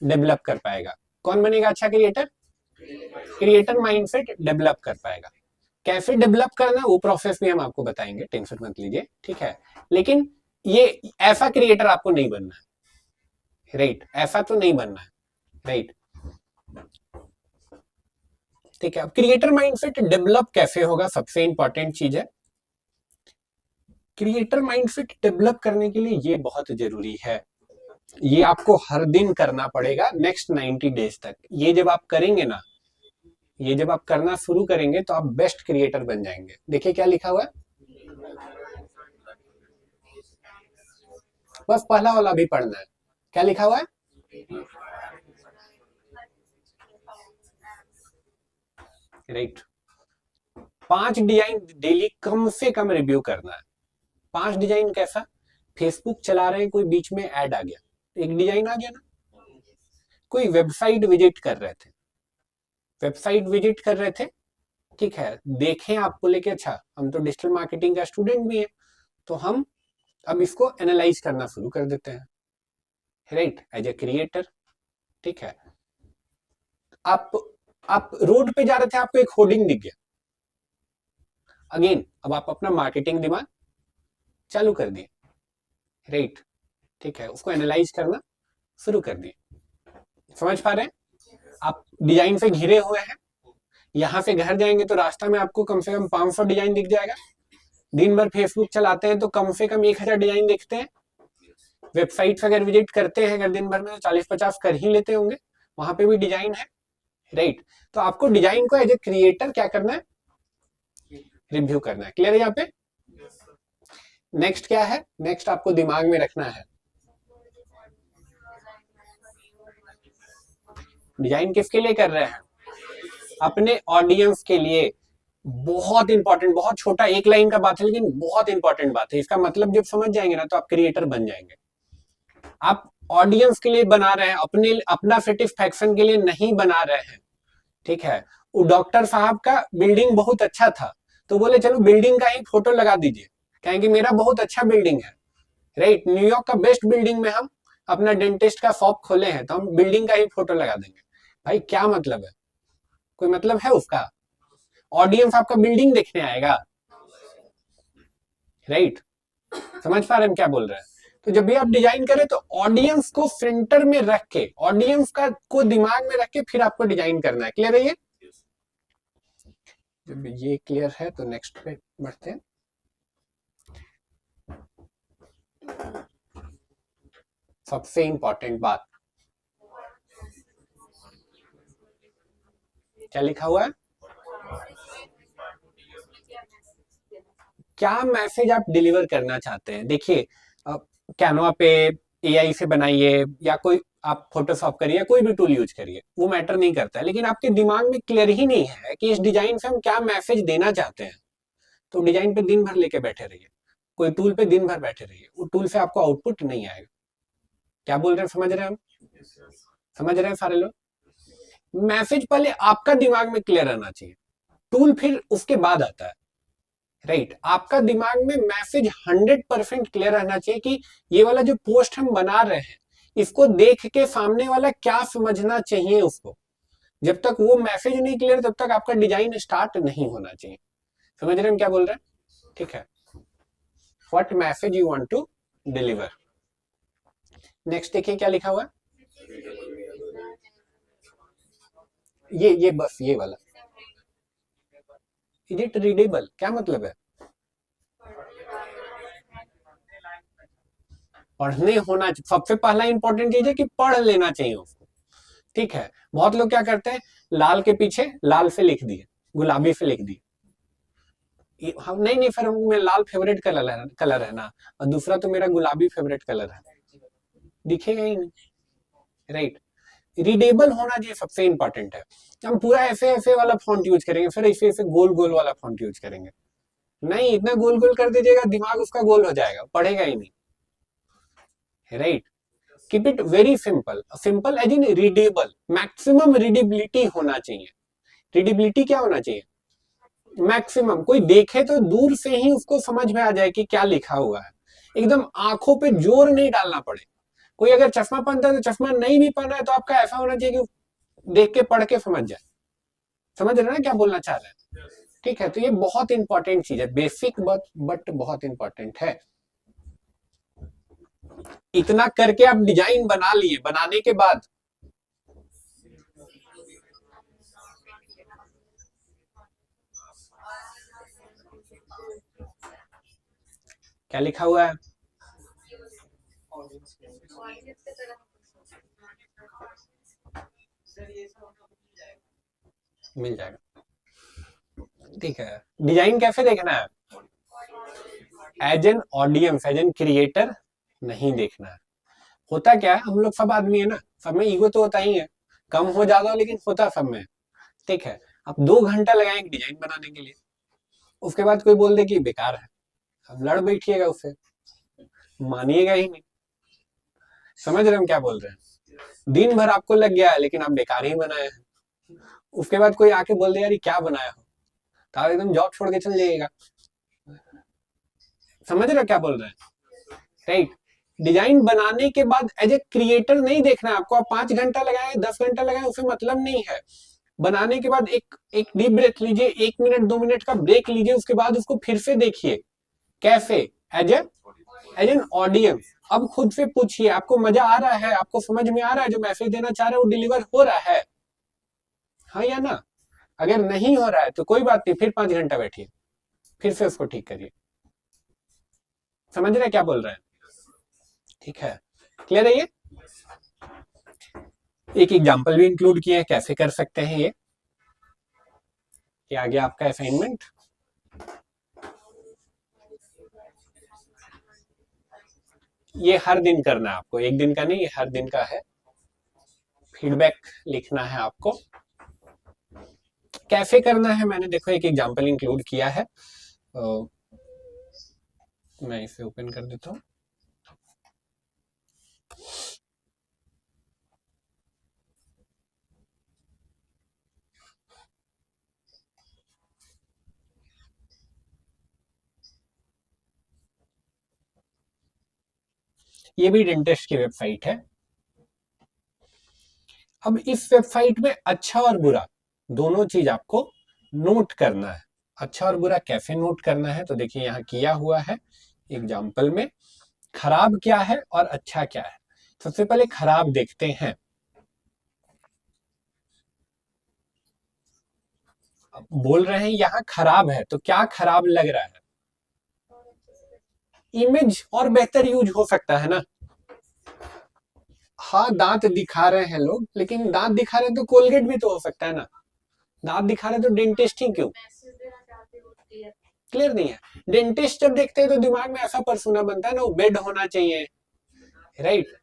डेवलप कर पाएगा। कौन बनेगा अच्छा क्रिएटर? क्रिएटर माइंडसेट डेवलप कर पाएगा। कैसे डेवलप करना वो प्रोसेस भी हम आपको बताएंगे, टेंशन मत लीजिए, ठीक है। लेकिन ये ऐसा क्रिएटर आपको नहीं बनना है, राइट? ऐसा तो नहीं बनना है, राइट? ठीक है। अब क्रिएटर माइंडसेट डेवलप कैसे होगा, सबसे इंपॉर्टेंट चीज है। क्रिएटर माइंडसेट डेवलप करने के लिए ये बहुत जरूरी है, ये आपको हर दिन करना पड़ेगा नेक्स्ट 90 डेज तक। ये जब आप करेंगे ना, ये जब आप करना शुरू करेंगे तो आप बेस्ट क्रिएटर बन जाएंगे। देखिए क्या लिखा हुआ है, बस पहला वाला भी पढ़ना है। क्या लिखा हुआ है? राइट। 5 डिजाइन डेली कम से कम रिव्यू करना है। 5 डिजाइन कैसा? फेसबुक चला रहे हैं, कोई बीच में ऐड आ गया, एक डिजाइन आ गया ना। कोई वेबसाइट विजिट कर रहे थे, वेबसाइट विजिट कर रहे थे, ठीक है, देखें आपको लेके अच्छा हम तो डिजिटल मार्केटिंग का स्टूडेंट भी है, तो हम अब इसको एनालाइज करना शुरू कर देते हैं, राइट? एज ए क्रिएटर, ठीक है। आप रोड पे जा रहे थे, आपको एक होर्डिंग दिख गया, अगेन अब आप अपना मार्केटिंग दिमाग चालू कर दिए, राइट? ठीक है, उसको एनालाइज करना शुरू कर दिए। समझ पा रहे हैं? आप डिजाइन से घिरे हुए हैं, यहां से घर जाएंगे तो रास्ता में आपको कम से कम 500 डिजाइन दिख जाएगा। दिन भर फेसबुक चलाते हैं तो कम से कम 1000 डिजाइन देखते हैं, वेबसाइट्स अगर विजिट करते हैं अगर दिन भर में तो 40-50 कर ही लेते होंगे, वहां पे भी डिजाइन है, राइट। तो आपको डिजाइन को एज ए क्रिएटर क्या करना है, रिव्यू करना है। क्लियर है यहाँ पे? नेक्स्ट क्या है, नेक्स्ट आपको दिमाग में रखना है, डिजाइन किसके लिए कर रहे हैं, अपने ऑडियंस के लिए। बहुत इंपॉर्टेंट, बहुत छोटा एक लाइन का बात है लेकिन बहुत इंपॉर्टेंट बात है। इसका मतलब जब समझ जाएंगे ना तो आप क्रिएटर बन जाएंगे। आप ऑडियंस के लिए बना रहे हैं, अपना सेटिस्फैक्शन के लिए नहीं बना रहे हैं, ठीक है। वो डॉक्टर साहब का बिल्डिंग बहुत अच्छा था तो बोले चलो बिल्डिंग का ही फोटो लगा दीजिए, कहेंगे मेरा बहुत अच्छा बिल्डिंग है, राइट। न्यूयॉर्क का बेस्ट बिल्डिंग में हम अपना डेंटिस्ट का शॉप खोले हैं तो हम बिल्डिंग का ही फोटो लगा देंगे। भाई क्या मतलब है, कोई मतलब है उसका? ऑडियंस आपका बिल्डिंग देखने आएगा, राइट। समझ पा रहे हैं क्या बोल रहे हैं? तो जब भी आप डिजाइन करें तो ऑडियंस को सेंटर में रख के, ऑडियंस का को दिमाग में रख के फिर आपको डिजाइन करना है। क्लियर है ये? जब ये क्लियर है तो नेक्स्ट पे बढ़ते हैं। सबसे इंपॉर्टेंट बात क्या लिखा हुआ है, क्या मैसेज आप डिलीवर करना चाहते हैं। देखिए कैनवा पे एआई से बनाइए या कोई आप फोटोशॉप करिए, कोई भी टूल यूज करिए, वो मैटर नहीं करता है, लेकिन आपके दिमाग में क्लियर ही नहीं है कि इस डिजाइन से हम क्या मैसेज देना चाहते हैं, तो डिजाइन पे दिन भर लेके बैठे रहिए, कोई टूल पे दिन भर बैठे रहिए, वो टूल से आपको आउटपुट नहीं आएगा। क्या बोल रहे हैं, समझ रहे हैं हम? समझ रहे हैं सारे लोग? मैसेज पहले आपका दिमाग में क्लियर रहना चाहिए, टूल फिर उसके बाद आता है, राइट। आपका दिमाग में मैसेज 100% क्लियर रहना चाहिए कि ये वाला जो पोस्ट हम बना रहे हैं इसको देख के सामने वाला क्या समझना चाहिए उसको। जब तक वो मैसेज नहीं क्लियर तब तक आपका डिजाइन स्टार्ट नहीं होना चाहिए। समझ रहे हैं क्या बोल रहे हैं? ठीक है, what message you want to deliver. Next देखिए क्या लिखा हुआ है, ये बस ये वाला, इज इट रीडेबल, क्या मतलब है? पढ़ने होना, सबसे पहला इंपॉर्टेंट चीज है कि पढ़ लेना चाहिए उसको, ठीक है। बहुत लोग क्या करते हैं, लाल के पीछे लाल से लिख दिए, गुलाबी से लिख दिए, नहीं फिर मेरा लाल फेवरेट कलर है ना, और दूसरा तो मेरा गुलाबी फेवरेट कलर है, दिखेगा ही नहीं, राइट। रीडेबल होना चाहिए, सबसे इंपॉर्टेंट है। हम पूरा ऐसे वाला फॉन्ट यूज करेंगे, फिर ऐसे गोल गोल वाला फॉन्ट यूज करेंगे, नहीं इतना गोल गोल कर दीजिएगा दिमाग उसका गोल हो जाएगा, पढ़ेगा ही नहीं, right. Keep it very simple, simple as in readable, maximum readability होना चाहिए। रीडेबिलिटी क्या होना चाहिए, मैक्सिमम, कोई देखे तो दूर से ही उसको समझ में आ जाए कि क्या लिखा हुआ है, एकदम आंखों पे जोर नहीं डालना पड़े। कोई अगर चश्मा पहनता है तो चश्मा नहीं भी पहना है तो आपका ऐसा होना चाहिए कि देख के पढ़ के समझ जाए। समझ रहे हैं ना क्या बोलना चाह रहे हैं? ठीक है, तो ये बहुत इंपॉर्टेंट चीज है, बेसिक बट बहुत इंपॉर्टेंट है। इतना करके आप डिजाइन बना लिए, बनाने के बाद क्या लिखा हुआ है, मिल जाएगा, ठीक है। डिजाइन कैसे देखना है, as an audience, as an creator नहीं देखना है। होता क्या है, हम लोग सब आदमी है ना, सब में ईगो तो होता ही है, कम हो ज्यादा हो लेकिन होता सब में, ठीक है। आप 2 घंटा लगाएंगे डिजाइन बनाने के लिए, उसके बाद कोई बोल दे कि बेकार है, अब लड़ बैठिएगा उससे, मानिएगा ही नहीं। समझ रहे हम क्या बोल रहे हैं? दिन भर आपको लग गया है लेकिन आप बेकार ही बनाए हैं, उसके बाद कोई आके बोल दे यार क्या बनाया हो, तो आप एकदम जॉब छोड़ के चल जाइएगा। समझ रहे क्या बोल रहे हैं, राइट। डिजाइन बनाने के बाद एज ए क्रिएटर नहीं देखना है आपको, आप 5 घंटा लगाए 10 घंटा लगाए उससे मतलब नहीं है। बनाने के बाद एक डीप ब्रेथ लीजिए, 1 मिनट 2 मिनट का ब्रेक लीजिए, उसके बाद उसको फिर से देखिए, कैसे, एज एन ऑडियंस। अब खुद से पूछिए आपको मजा आ रहा है, आपको समझ में आ रहा है जो मैसेज देना चाह रहे हैं वो डिलीवर हो रहा है, हाँ या ना। अगर नहीं हो रहा है तो कोई बात नहीं, फिर 5 घंटा बैठिए, फिर से उसको ठीक करिए। समझ रहे क्या बोल रहे हैं? ठीक है, क्लियर है ये? एक एग्जांपल भी इंक्लूड किए हैं कैसे कर सकते हैं ये आ गया आपका असाइनमेंट। ये हर दिन करना है आपको, एक दिन का नहीं, ये हर दिन का है। फीडबैक लिखना है आपको। कैसे करना है मैंने देखो एक एग्जांपल इंक्लूड किया है। मैं इसे ओपन कर देता हूँ। ये भी डेंटिस्ट की वेबसाइट है। अब इस वेबसाइट में अच्छा और बुरा दोनों चीज आपको नोट करना है। अच्छा और बुरा कैसे नोट करना है तो देखिए यहाँ किया हुआ है एग्जाम्पल में। खराब क्या है और अच्छा क्या है, सबसे पहले खराब देखते हैं। अब बोल रहे हैं यहाँ खराब है तो क्या खराब लग रहा है? इमेज और बेहतर यूज हो सकता है ना। हाँ दांत दिखा रहे हैं लोग, लेकिन दांत दिखा रहे हैं तो कोलगेट भी तो हो सकता है ना। दांत दिखा रहे हैं तो डेंटिस्ट ही क्यों? क्लियर नहीं है। डेंटिस्ट जब देखते हैं तो दिमाग में ऐसा परसुना बनता है ना, वो बेड होना चाहिए, राइट।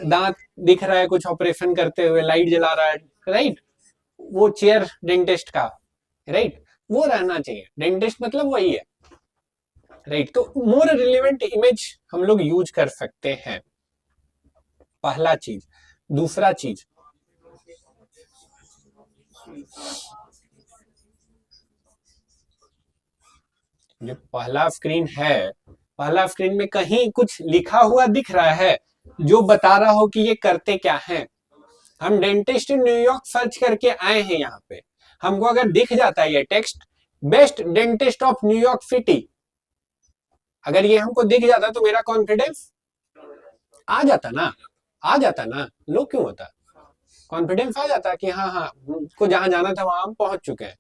दांत दिख रहा है कुछ ऑपरेशन करते हुए, लाइट जला रहा है, राइट। वो चेयर डेंटिस्ट का, राइट, वो रहना चाहिए। डेंटिस्ट मतलब वही है, राइट। तो मोर रिलेवेंट इमेज हम लोग यूज कर सकते हैं, पहला चीज। दूसरा चीज, जो पहला स्क्रीन है, पहला स्क्रीन में कहीं कुछ लिखा हुआ दिख रहा है जो बता रहा हो कि ये करते क्या है। हम डेंटिस्ट इन न्यूयॉर्क सर्च करके आए हैं यहाँ पे, हमको अगर दिख जाता है ये text best dentist of New York city, अगर ये हमको दिख जाता तो मेरा कॉन्फिडेंस आ जाता ना, आ जाता ना। लो क्यों होता, कॉन्फिडेंस आ जाता कि हाँ हाँ को जहां जाना था वहां हम पहुंच चुके हैं।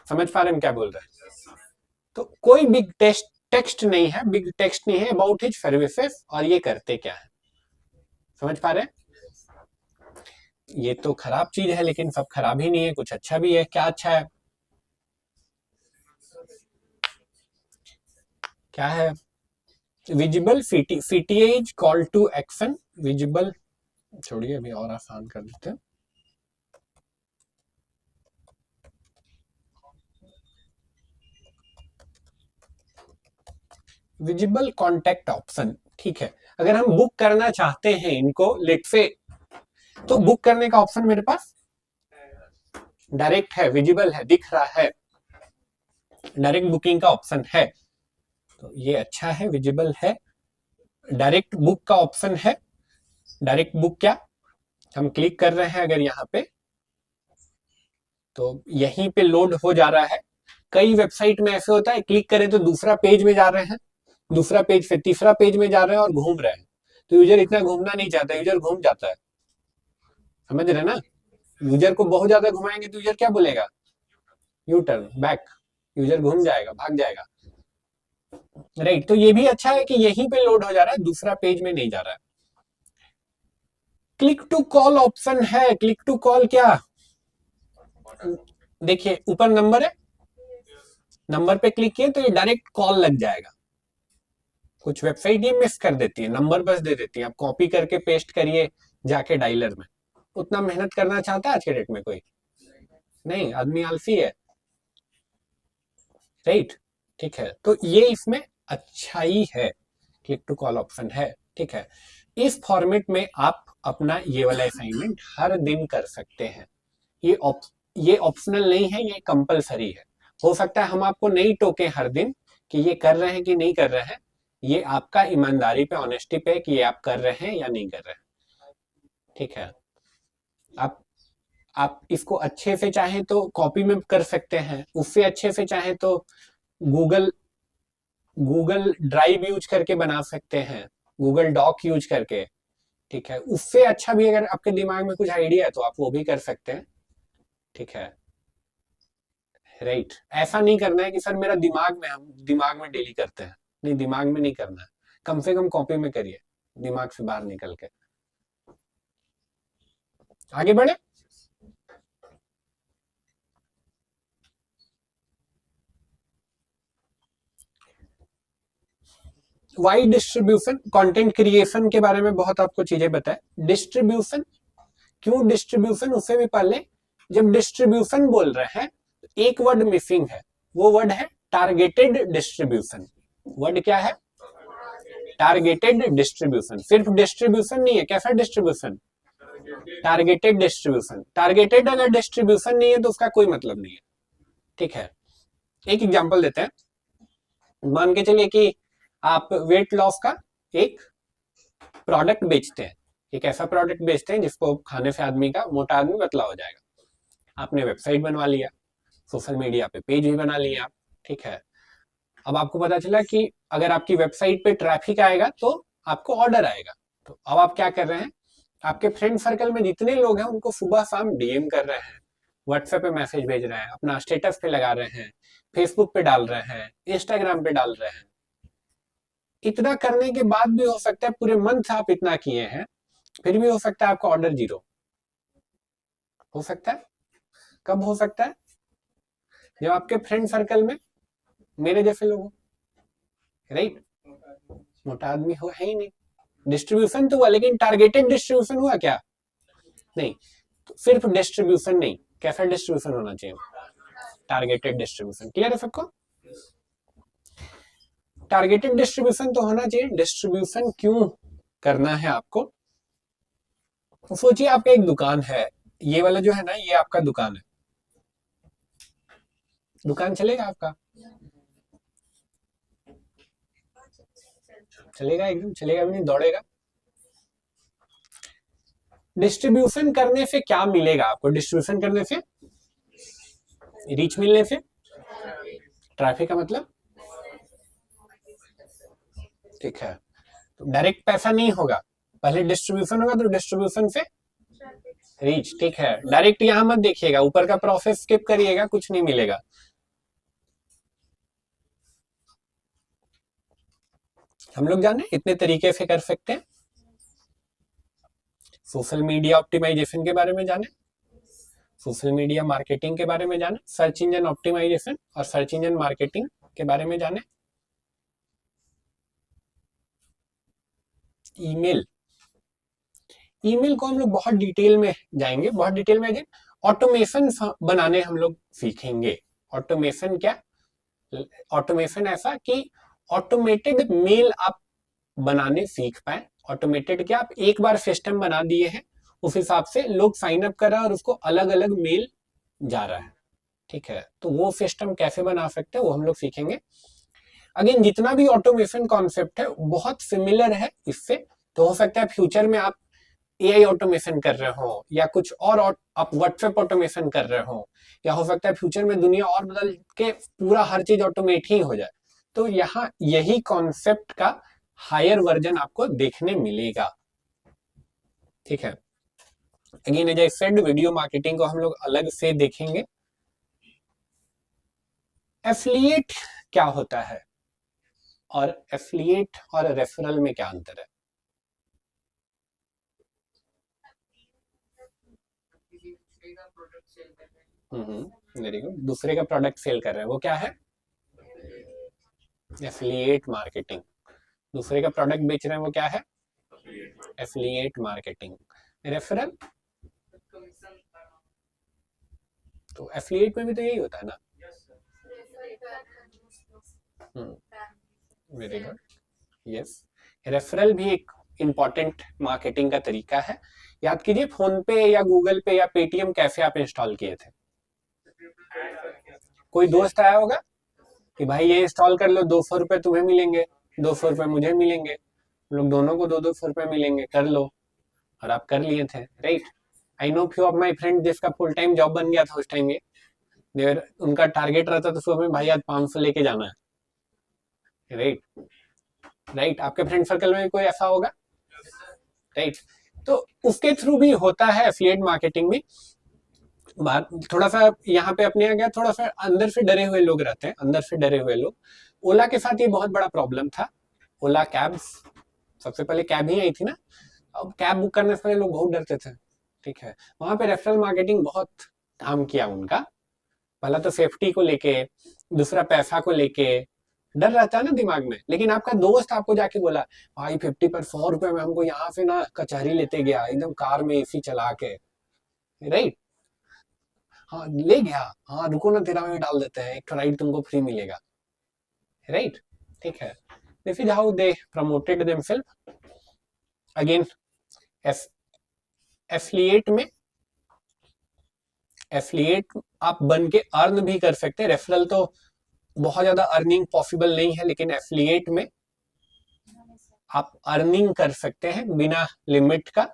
समझ पा रहे हैं क्या बोल रहे हैं? तो कोई बिग टेक्स्ट नहीं है, बिग टेक्स्ट नहीं है अबाउट हिज सर्विसेज और ये करते क्या है। समझ पा रहे हैं? ये तो खराब चीज है, लेकिन सब खराब ही नहीं है, कुछ अच्छा भी है। क्या अच्छा है, क्या है? Visible CTAs call to action. Visible छोड़िए, अभी और आसान कर देते हैं। विजिबल कॉन्टेक्ट ऑप्शन, ठीक है। अगर हम बुक करना चाहते हैं इनको लेट से, तो बुक करने का ऑप्शन मेरे पास डायरेक्ट है, विजिबल है, दिख रहा है, डायरेक्ट बुकिंग का ऑप्शन है। तो ये अच्छा है, विजिबल है। डायरेक्ट बुक का ऑप्शन है। डायरेक्ट बुक क्या, हम क्लिक कर रहे हैं अगर यहाँ पे तो यहीं पे लोड हो जा रहा है। कई वेबसाइट में ऐसे होता है क्लिक करें तो दूसरा पेज में जा रहे हैं, दूसरा पेज से तीसरा पेज में जा रहे हैं और घूम रहे हैं। तो यूजर इतना घूमना नहीं चाहता, यूजर घूम जाता है। समझ रहे ना? यूजर को बहुत ज्यादा घुमाएंगे तो यूजर क्या बोलेगा, यू टर्न बैक, यूजर घूम जाएगा, भाग जाएगा, राइट। तो ये भी अच्छा है कि यहीं पे लोड हो जा रहा है, दूसरा पेज में नहीं जा रहा है। क्लिक टू कॉल ऑप्शन है। क्लिक टू कॉल क्या, देखिए ऊपर नंबर है, नंबर पे क्लिक किए तो ये डायरेक्ट कॉल लग जाएगा। कुछ वेबसाइट ये मिस कर देती है, नंबर बस दे देती है, आप कॉपी करके पेस्ट करिए जाके डायलर में। उतना मेहनत करना चाहता है आज के डेट में कोई नहीं, आदमी आलसी है, राइट। ठीक है, तो ये इसमें अच्छाई है, क्लिक टू कॉल ऑप्शन है, ठीक है। इस फॉर्मेट में आप अपना ये वाला असाइनमेंट हर दिन कर सकते हैं। ये ऑप्शनल नहीं है, ये कंपलसरी है। हो सकता है हम आपको नहीं टोके हर दिन कि ये कर रहे हैं कि नहीं कर रहे हैं, ये आपका ईमानदारी पे, ऑनेस्टी पे कि ये आप कर रहे हैं या नहीं कर रहे हैं, ठीक है। आप इसको अच्छे से चाहें तो कॉपी में कर सकते हैं, उससे अच्छे से चाहें तो गूगल ड्राइव यूज करके बना सकते हैं, गूगल डॉक यूज करके, ठीक है। उससे अच्छा भी अगर आपके दिमाग में कुछ आइडिया है तो आप वो भी कर सकते हैं, ठीक है, राइट। ऐसा नहीं करना है कि सर मेरा दिमाग में, हम दिमाग में डेली करते हैं, नहीं, दिमाग में नहीं करना है। कम से कम कॉपी में करिए, दिमाग से बाहर निकल के। आगे बढ़े। वाई डिस्ट्रीब्यूशन, कंटेंट क्रिएशन के बारे में बहुत आपको चीजें बताए। डिस्ट्रीब्यूशन, क्यों डिस्ट्रीब्यूशन, उससे भी पहले जब डिस्ट्रीब्यूशन बोल रहे हैं एक वर्ड मिसिंग है, वो वर्ड है टारगेटेड डिस्ट्रीब्यूशन। वर्ड क्या है? Targeted distribution. सिर्फ डिस्ट्रीब्यूशन नहीं है, कैसा डिस्ट्रीब्यूशन? Targeted distribution. टारगेटेड अगर डिस्ट्रीब्यूशन नहीं है तो उसका कोई मतलब नहीं है, ठीक है। एक एग्जांपल देते हैं, मान के चलिए कि आप वेट लॉस का एक प्रोडक्ट बेचते हैं, एक ऐसा प्रोडक्ट बेचते हैं जिसको खाने से आदमी का, मोटा आदमी पतला हो जाएगा। आपने वेबसाइट बनवा लिया, सोशल मीडिया पे पेज भी बना लिया, ठीक है। अब आपको पता चला कि अगर आपकी वेबसाइट पे ट्रैफिक आएगा तो आपको ऑर्डर आएगा। तो अब आप क्या कर रहे हैं, आपके फ्रेंड सर्कल में जितने लोग हैं उनको सुबह शाम डीएम कर रहे हैं, व्हाट्सएप पे मैसेज भेज रहे हैं, अपना स्टेटस पे लगा रहे हैं, फेसबुक पे डाल रहे हैं, इंस्टाग्राम पे डाल रहे हैं। इतना करने के बाद भी हो सकता है पूरे मंथ आप इतना किए हैं, फिर भी हो सकता है आपका ऑर्डर 0 हो सकता है। कब हो सकता है? जब आपके फ्रेंड सर्कल में मेरे जैसे लोग हो, राइट। मोटा आदमी हो है ही नहीं, डिस्ट्रीब्यूशन तो हुआ लेकिन टारगेटेड डिस्ट्रीब्यूशन हुआ क्या? नहीं। तो सिर्फ डिस्ट्रीब्यूशन नहीं, कैसा डिस्ट्रीब्यूशन होना चाहिए? Targeted distribution. क्लियर है सबको? टारगेटेड डिस्ट्रीब्यूशन तो होना चाहिए। डिस्ट्रीब्यूशन क्यों करना है आपको? तो सोचिए आपका एक दुकान है, ये वाला जो है ना, ये आपका दुकान है, दुकान चलेगा आपका? चलेगा, एकदम चलेगा भी नहीं, दौड़ेगा। डिस्ट्रीब्यूशन करने से क्या मिलेगा आपको? डिस्ट्रीब्यूशन करने से रीच मिलने से, ट्रैफिक का मतलब, ठीक है। तो डायरेक्ट पैसा नहीं होगा, पहले डिस्ट्रीब्यूशन होगा, तो डिस्ट्रीब्यूशन से रीच, ठीक है। डायरेक्ट यहां मत देखिएगा, ऊपर का प्रोसेस स्किप करिएगा, कुछ नहीं मिलेगा। हम लोग जाने इतने तरीके से कर सकते हैं। सोशल मीडिया ऑप्टिमाइजेशन के बारे में जाने, सोशल मीडिया मार्केटिंग के बारे में जाने, सर्च इंजन ऑप्टिमाइजेशन और सर्च इंजन मार्केटिंग के बारे में जाने। ईमेल, ईमेल को हम लोग बहुत डिटेल में जाएंगे, बहुत डिटेल में जाएंगे। ऑटोमेशन बनाने हम लोग सीखेंगे। ऑटोमेशन क्या? ऑटोमेशन ऐसा कि ऑटोमेटेड मेल आप बनाने सीख पाए। ऑटोमेटेड क्या? आप एक बार सिस्टम बना दिए हैं, उस हिसाब से लोग साइन अप कर रहा है और उसको अलग अलग मेल जा रहा है, ठीक है। तो वो सिस्टम कैसे बना सकते हैं वो हम लोग सीखेंगे। अगेन जितना भी ऑटोमेशन कॉन्सेप्ट है बहुत सिमिलर है इससे। तो हो सकता है फ्यूचर में आप एआई ऑटोमेशन कर रहे हो, या कुछ और आप व्हाट्सएप ऑटोमेशन कर रहे हो, या हो सकता है फ्यूचर में दुनिया और बदल के पूरा हर चीज ऑटोमेट ही हो जाए। तो यहाँ यही कॉन्सेप्ट का हायर वर्जन आपको देखने मिलेगा, ठीक है। Again as I said, video marketing को हम लोग अलग से देखेंगे। एफिलिएट क्या होता है और एफिलिएट और रेफरल में क्या अंतर है? Very good. दूसरे का प्रोडक्ट सेल कर रहे हैं, वो क्या है? Affiliate marketing. दूसरे का प्रोडक्ट बेच रहे हैं, वो क्या है? Affiliate marketing. रेफरल, तो एफिलिएट में भी तो यही होता है ना। Very good, yes. रेफरल भी एक इंपॉर्टेंट मार्केटिंग का तरीका है। याद कीजिए, फोन पे या गूगल पे या पेटीएम कैसे आप इंस्टॉल किए थे? कोई दोस्त आया होगा कि भाई ये इंस्टॉल कर लो, 200 रुपए तुम्हें मिलेंगे, 200 रुपए मुझे मिलेंगे, हम लोग दोनों को 200 रुपए मिलेंगे, कर लो। और आप कर लिए थे, right. I know few of my friend जिसका फुल टाइम जॉब बन गया था उस टाइम। ये उनका टारगेट रहता था सुबह में, भाई आज 500 लेके जाना है, राइट। राइट, आपके फ्रेंड सर्कल में कोई ऐसा होगा, राइट। तो उसके थ्रू भी होता है एफिलिएट मार्केटिंग भी। थोड़ा सा यहाँ पे अपने आ गया, थोड़ा सा अंदर से डरे हुए लोग रहते हैं, अंदर से डरे हुए लोग। ओला के साथ ये बहुत बड़ा प्रॉब्लम था ओला कैब्स, सबसे पहले कैब ही आई थी ना, अब कैब बुक करने से पहले लोग बहुत डरते थे, ठीक है। वहां पे रेफरल मार्केटिंग बहुत काम किया उनका, पहला तो सेफ्टी को लेके, दूसरा पैसा को लेके, डर रहता है ना दिमाग में। लेकिन आपका दोस्त आपको जाके बोला भाई 50 पर 100 रुपए में हमको यहाँ से ना कचहरी लेते गया एकदम कार में एसी चला के, राइट, हाँ ले गया, हाँ रुको ना 13 में डाल देते हैं, एक राइड तुमको फ्री मिलेगा, राइट, ठीक है। This is how they promoted themselves. Again affiliate में, एफिलिएट आप बन के अर्न भी कर सकते हैं। रेफरल तो बहुत ज्यादा अर्निंग पॉसिबल नहीं है, लेकिन एफिलिएट में आप अर्निंग कर सकते हैं बिना लिमिट का।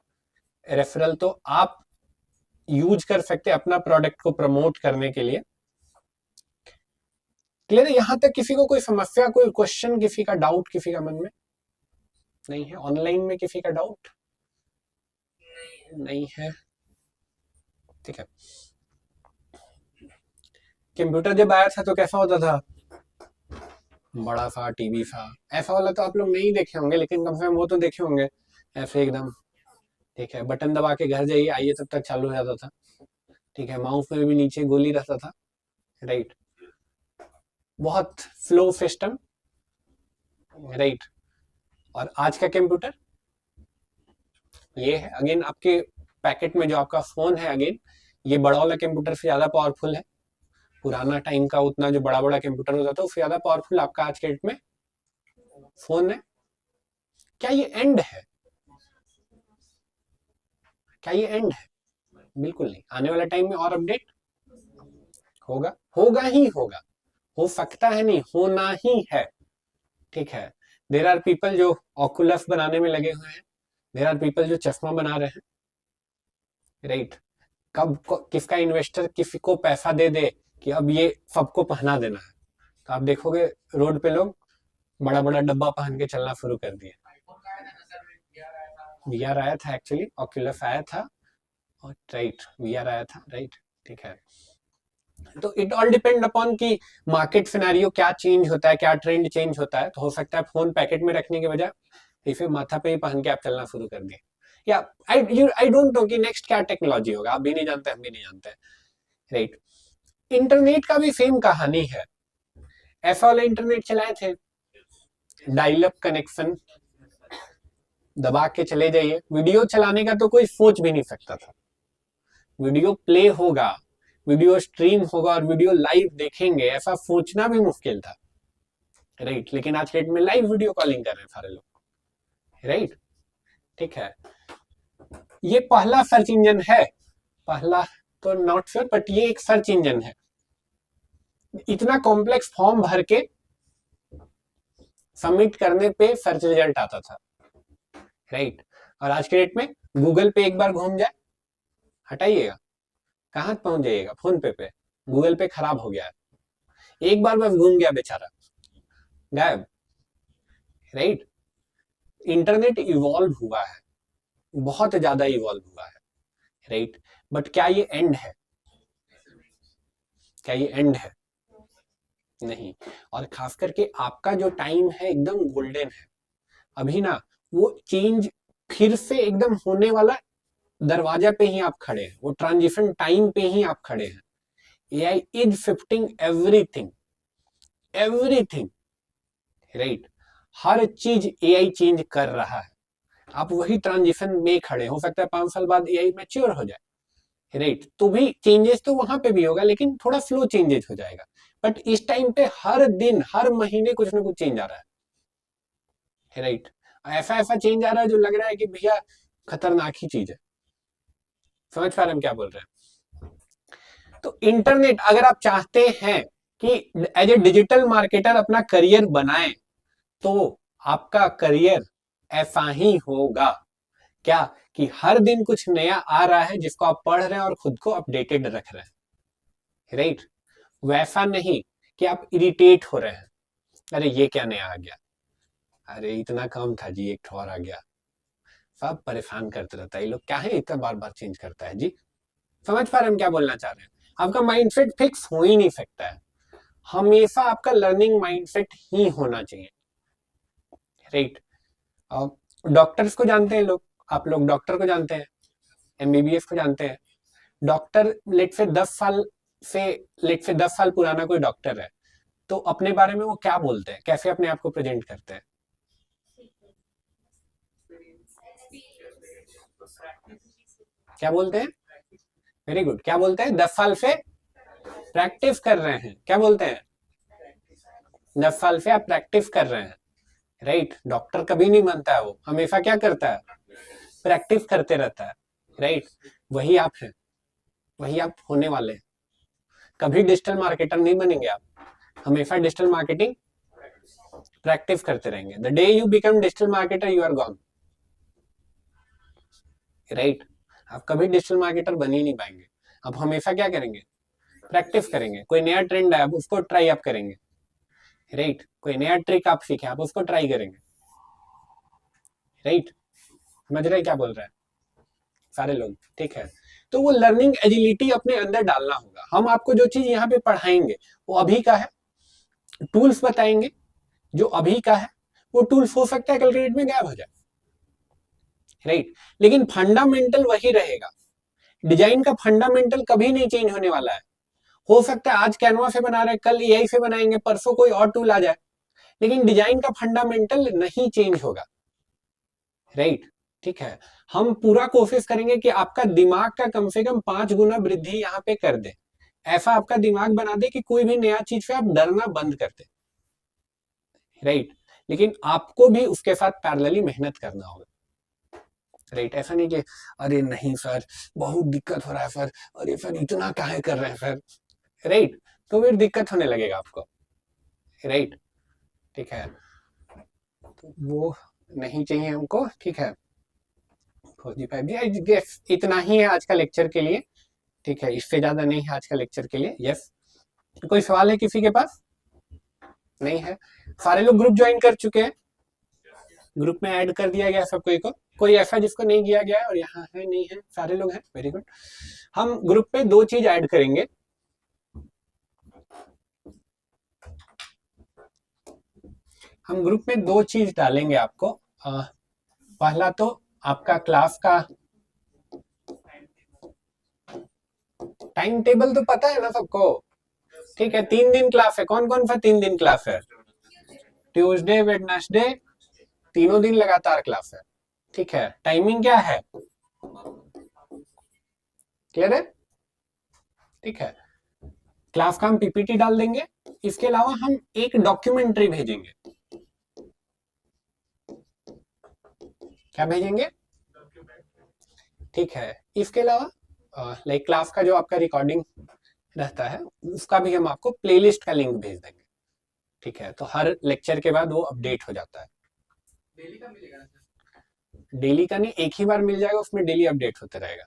रेफरल तो आप यूज कर सकते हैं अपना प्रोडक्ट को प्रमोट करने के लिए। क्लियर है? यहां तक किसी को कोई समस्या, कोई क्वेश्चन, किसी का डाउट, किसी का मन में नहीं है? ऑनलाइन में किसी का डाउट नहीं है? ठीक है। कंप्यूटर जब आया था तो कैसा होता था? बड़ा सा टीवी सा, ऐसा वाला तो आप लोग नहीं देखे होंगे, लेकिन कम से कम वो तो देखे होंगे, ऐसे एकदम, ठीक है, बटन दबा के घर जाइए आइए तब तक चालू हो जाता था, ठीक है, माउस में भी नीचे गोली रहता था, राइट, बहुत फ्लो सिस्टम, राइट। और आज का कंप्यूटर ये है, अगेन आपके पैकेट में जो आपका फोन है, अगेन ये बड़ा वाला कंप्यूटर से ज्यादा पावरफुल है। पुराना टाइम का उतना जो बड़ा बड़ा कंप्यूटर होता था उससे ज्यादा पावरफुल आपका आज के डेट में फोन है। क्या ये एंड है? क्या ये एंड है? बिल्कुल नहीं। आने वाला टाइम में और अपडेट होगा, होगा ही होगा, हो सकता है नहीं, होना ही है, ठीक है। देयर आर पीपल जो ऑकुलस बनाने में लगे हुए हैं, देयर आर पीपल जो चश्मा बना रहे हैं, राइट। कब किसका इन्वेस्टर किसी को पैसा दे दे कि अब ये सबको पहना देना है, तो आप देखोगे रोड पे लोग बड़ा बड़ा डब्बा पहन के चलना शुरू कर दिए। वीआर आया था एक्चुअली, ऑक्यूलस आया था, और राइट वीआर आया था, राइट, ठीक है। तो इट ऑल डिपेंड अपॉन कि मार्केट सिनेरियो क्या चेंज होता है, क्या ट्रेंड चेंज होता है। तो हो सकता है फोन पैकेट में रखने के बजाय इसे माथा पे ही पहन के आप चलना शुरू कर दिए, या आई डोंट नो कि नेक्स्ट क्या टेक्नोलॉजी होगा, आप भी नहीं जानते, हम भी नहीं जानते, राइट। इंटरनेट का भी सेम कहानी है। ऐसा वाला इंटरनेट चलाए थे, डायल अप कनेक्शन, दबा के चले जाइए, वीडियो चलाने का तो कोई सोच भी नहीं सकता था। वीडियो प्ले होगा, वीडियो स्ट्रीम होगा और वीडियो लाइव देखेंगे, ऐसा सोचना भी मुश्किल था, राइट। लेकिन आज के डेट में लाइव वीडियो कॉलिंग कर रहे हैं सारे लोग, राइट, ठीक है। ये पहला सर्च इंजन है, पहला तो नॉट श्योर, बट ये एक सर्च इंजन है। इतना कॉम्प्लेक्स फॉर्म भर के सबमिट करने पे सर्च रिजल्ट आता था, राइट। और आज के डेट में गूगल पे एक बार घूम जाए, हटाइएगा, कहां पहुंच जाइएगा? फोन पे गूगल पे खराब हो गया है, एक बार बस घूम गया बेचारा, गायब, राइट। इंटरनेट इवॉल्व हुआ है, बहुत ज्यादा इवॉल्व हुआ है, राइट। बट क्या ये एंड है? क्या ये एंड है? नहीं। और खास करके आपका जो टाइम है एकदम गोल्डन है अभी ना, वो चेंज फिर से एकदम होने वाला दरवाजा पे ही आप खड़े हैं, वो ट्रांजिशन टाइम पे ही आप खड़े हैं। AI is shifting everything, everything, right. हर चीज एआई चेंज कर रहा है, आप वही ट्रांजिशन में खड़े हो सकता है 5 साल बाद एआई मैच्योर हो जाए, राइट। तो भी चेंजेस तो वहां पे भी होगा, लेकिन थोड़ा स्लो चेंजेस हो जाएगा। बट इस टाइम पे हर दिन हर महीने कुछ ना कुछ चेंज आ रहा है, राइट। ऐसा ऐसा चेंज आ रहा है जो लग रहा है कि भैया खतरनाक ही चीज है। समझ पा रहे हम क्या बोल रहे हैं? तो इंटरनेट अगर आप चाहते हैं कि एज ए डिजिटल मार्केटर अपना करियर बनाए, तो आपका करियर ऐसा ही होगा, क्या कि हर दिन कुछ नया आ रहा है जिसको आप पढ़ रहे हैं और खुद को अपडेटेड रख रहे हैं, राइट। वैसा नहीं कि आप इरिटेट हो रहे हैं, अरे ये क्या नया आ गया, अरे इतना काम था जी, एक और आ गया, सब परेशान करते रहता है ये लोग, क्या है इतना बार बार चेंज करता है जी। समझ पा रहे हम क्या बोलना चाह रहे हैं? आपका माइंडसेट फिक्स हो ही नहीं सकता है, हमेशा आपका लर्निंग माइंडसेट ही होना चाहिए, राइट। डॉक्टर्स को जानते हैं लोग, आप लोग डॉक्टर को जानते हैं, एमबीबीएस को जानते हैं। डॉक्टर लेट से 10 साल पुराना कोई डॉक्टर है, तो अपने बारे में वो क्या बोलते हैं, कैसे अपने आप को प्रेजेंट करते हैं? क्या बोलते हैं? वेरी गुड, क्या बोलते हैं? 10 साल से प्रैक्टिस कर रहे हैं। क्या बोलते हैं? 10 साल से आप प्रैक्टिस कर रहे हैं, राइट। डॉक्टर कभी नहीं बनता है, वो हमेशा क्या करता है? प्रैक्टिस करते रहता है, राइट। वही आप हैं, वही आप होने वाले हैं। कभी डिजिटल मार्केटर नहीं बनेंगे आप, हमेशा डिजिटल मार्केटिंग प्रैक्टिस करते रहेंगे। The day you become digital marketer you are gone, right. आप कभी डिजिटल मार्केटर बन ही नहीं पाएंगे। आप हमेशा क्या करेंगे? प्रैक्टिस करेंगे। कोई नया ट्रेंड है आप उसको ट्राई आप करेंगे, राइट। कोई नया ट्रिक आप सीखे आप उसको ट्राई करेंगे, राइट। समझ रहे क्या बोल रहा है सारे लोग? ठीक है, तो वो लर्निंग एजिलिटी अपने अंदर डालना होगा। हम आपको जो चीज यहाँ पे पढ़ाएंगे वो अभी का है, टूल्स बताएंगे जो अभी का है। वो टूल्स हो सकता है कल के डेट में गायब हो जाए, राइट, लेकिन फंडामेंटल वही रहेगा। डिजाइन का फंडामेंटल कभी नहीं चेंज होने वाला है। हो सकता है आज कैनवा से बना रहे, कल एआई से बनाएंगे, परसों कोई और टूल आ जाए, लेकिन डिजाइन का फंडामेंटल नहीं चेंज होगा, राइट। ठीक है, हम पूरा कोशिश करेंगे कि आपका दिमाग का कम से कम 5 गुना वृद्धि यहाँ पे कर दे। ऐसा आपका दिमाग बना दे कि कोई भी नया चीज से आप डरना बंद कर दे, राइट। लेकिन आपको भी उसके साथ पैरेलली मेहनत करना होगा, राइट। ऐसा नहीं कि अरे नहीं सर बहुत दिक्कत हो रहा है सर, अरे सर इतना काहे कर रहे हैं सर, राइट। तो फिर दिक्कत होने लगेगा आपको, राइट। ठीक है, तो वो नहीं चाहिए हमको, ठीक है। इतना ही है आज का लेक्चर के लिए, ठीक है, इससे ज्यादा नहीं है आज का लेक्चर के लिए। यस, कोई सवाल है किसी के पास? नहीं है? सारे लोग ग्रुप ज्वाइन कर चुके हैं, ग्रुप में ऐड कर दिया गया सब को। कोई ऐसा जिसको नहीं किया गया है और यहाँ है नहीं है? सारे लोग हैं, वेरी गुड। हम ग्रुप पे 2 चीज ऐड करेंगे। हम ग्रुप में 2 चीज डालेंगे आपको। पहला तो आपका क्लास का टाइम टेबल तो पता है ना सबको, ठीक है। 3 दिन क्लास है, कौन कौन सा 3 दिन क्लास है? ट्यूसडे वेडनेसडे, तीनों दिन लगातार क्लास है, ठीक है। टाइमिंग क्या है? क्लियर है? ठीक है, क्लास का हम पीपीटी डाल देंगे। इसके अलावा हम एक डॉक्यूमेंट्री भेजेंगे। क्या भेजेंगे? ठीक है, इसके अलावा लाइक क्लास का जो आपका रिकॉर्डिंग रहता है उसका भी हम आपको प्लेलिस्ट का लिंक भेज देंगे, ठीक है। तो हर लेक्चर के बाद वो अपडेट हो जाता है। डेली का मिलेगा? डेली का नहीं, एक ही बार मिल जाएगा, उसमें डेली अपडेट होते रहेगा,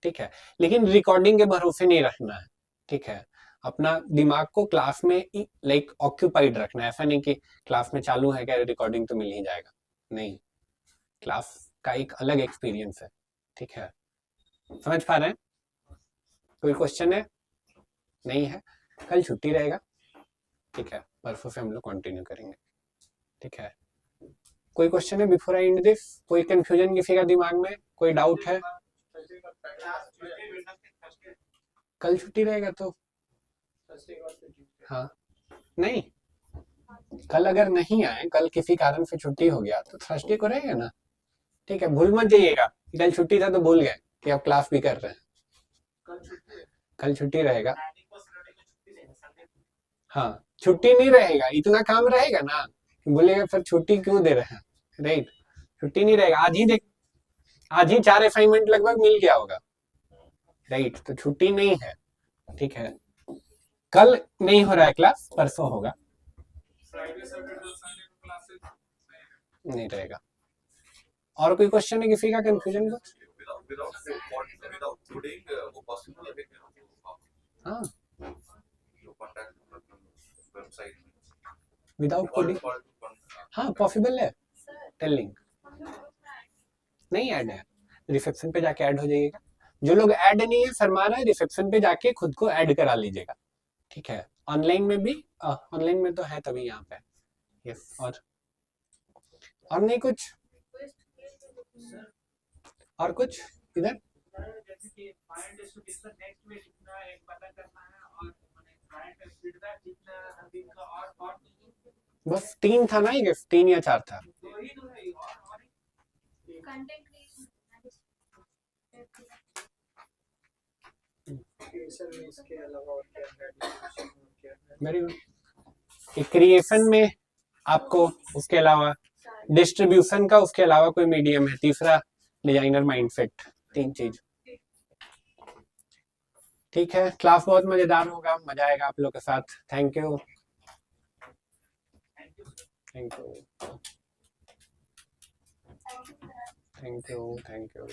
ठीक है। लेकिन रिकॉर्डिंग के भरोसे नहीं रखना है, ठीक है। अपना दिमाग को क्लास में लाइक ऑक्यूपाइड रखना है। ऐसा नहीं कि क्लास में चालू है क्या रिकॉर्डिंग तो मिल ही जाएगा, नहीं। क्लास का एक अलग एक्सपीरियंस है, ठीक है। समझ पा रहे हैं? कोई क्वेश्चन है? नहीं है? कल छुट्टी रहेगा, ठीक है। परसों से हम लोग कंटिन्यू करेंगे, ठीक है। कोई क्वेश्चन है बिफोर आई एंड दिस? कोई कंफ्यूजन किसी का दिमाग में? कोई डाउट है? कल छुट्टी रहेगा तो हाँ, नहीं, कल अगर नहीं आए, कल किसी कारण से छुट्टी हो गया तो थर्सडे को रहेगा ना, ठीक है। भूल मत जाइएगा, कल छुट्टी था तो भूल गए कि आप क्लास भी कर रहे हैं। कल छुट्टी रहेगा, हाँ। छुट्टी नहीं रहेगा, इतना काम रहेगा ना, बोलेगा फिर छुट्टी क्यों दे रहे हैं, राइट। छुट्टी नहीं रहेगा। आज ही 4 असाइनमेंट लगभग मिल गया होगा, राइट। तो छुट्टी नहीं है, ठीक है। कल नहीं हो रहा है क्लास, परसों होगा, फ्राइडे सैटरडे संडे को क्लासेस नहीं रहेगा। और कोई क्वेश्चन है किसी का? कंफ्यूजन का? without coding, वो possible है क्या? हाँ, जो contact website में विदाउट कोडिंग, हाँ पॉसिबल है। टेलिंग नहीं ऐड है, रिसेप्शन पे जाके ऐड हो जाइएगा। जो लोग ऐड नहीं है शर्मा रहा है, रिसेप्शन पे जाके खुद को ऐड करा लीजिएगा, ठीक है। ऑनलाइन में भी, ऑनलाइन में तो है तभी यहाँ पे। यस, और और नहीं कुछ, और कुछ इधर? जैसे कि फाइंड डिस्ट्रीब्यूशन नेक्स्ट में कितना एक पता करना है और मैंने क्लाइंट फीडबैक कितना दिन का और बस 3 था ना, ये 3 या 4 था? दो ही तो है और कंटेंट क्रिएशन क्रिएशन में इसके अलावा और क्या है, डिस्ट्रीब्यूशन और क्या है? Very good. क्रिएशन में आपको उसके अलावा डिस्ट्रीब्यूशन का, उसके अलावा कोई मीडियम है, तीसरा डिजाइनर माइंडसेट, 3 चीज। ठीक है, क्लास बहुत मजेदार होगा, मजा आएगा आप लोग के साथ। Thank you, thank you, thank you, thank you.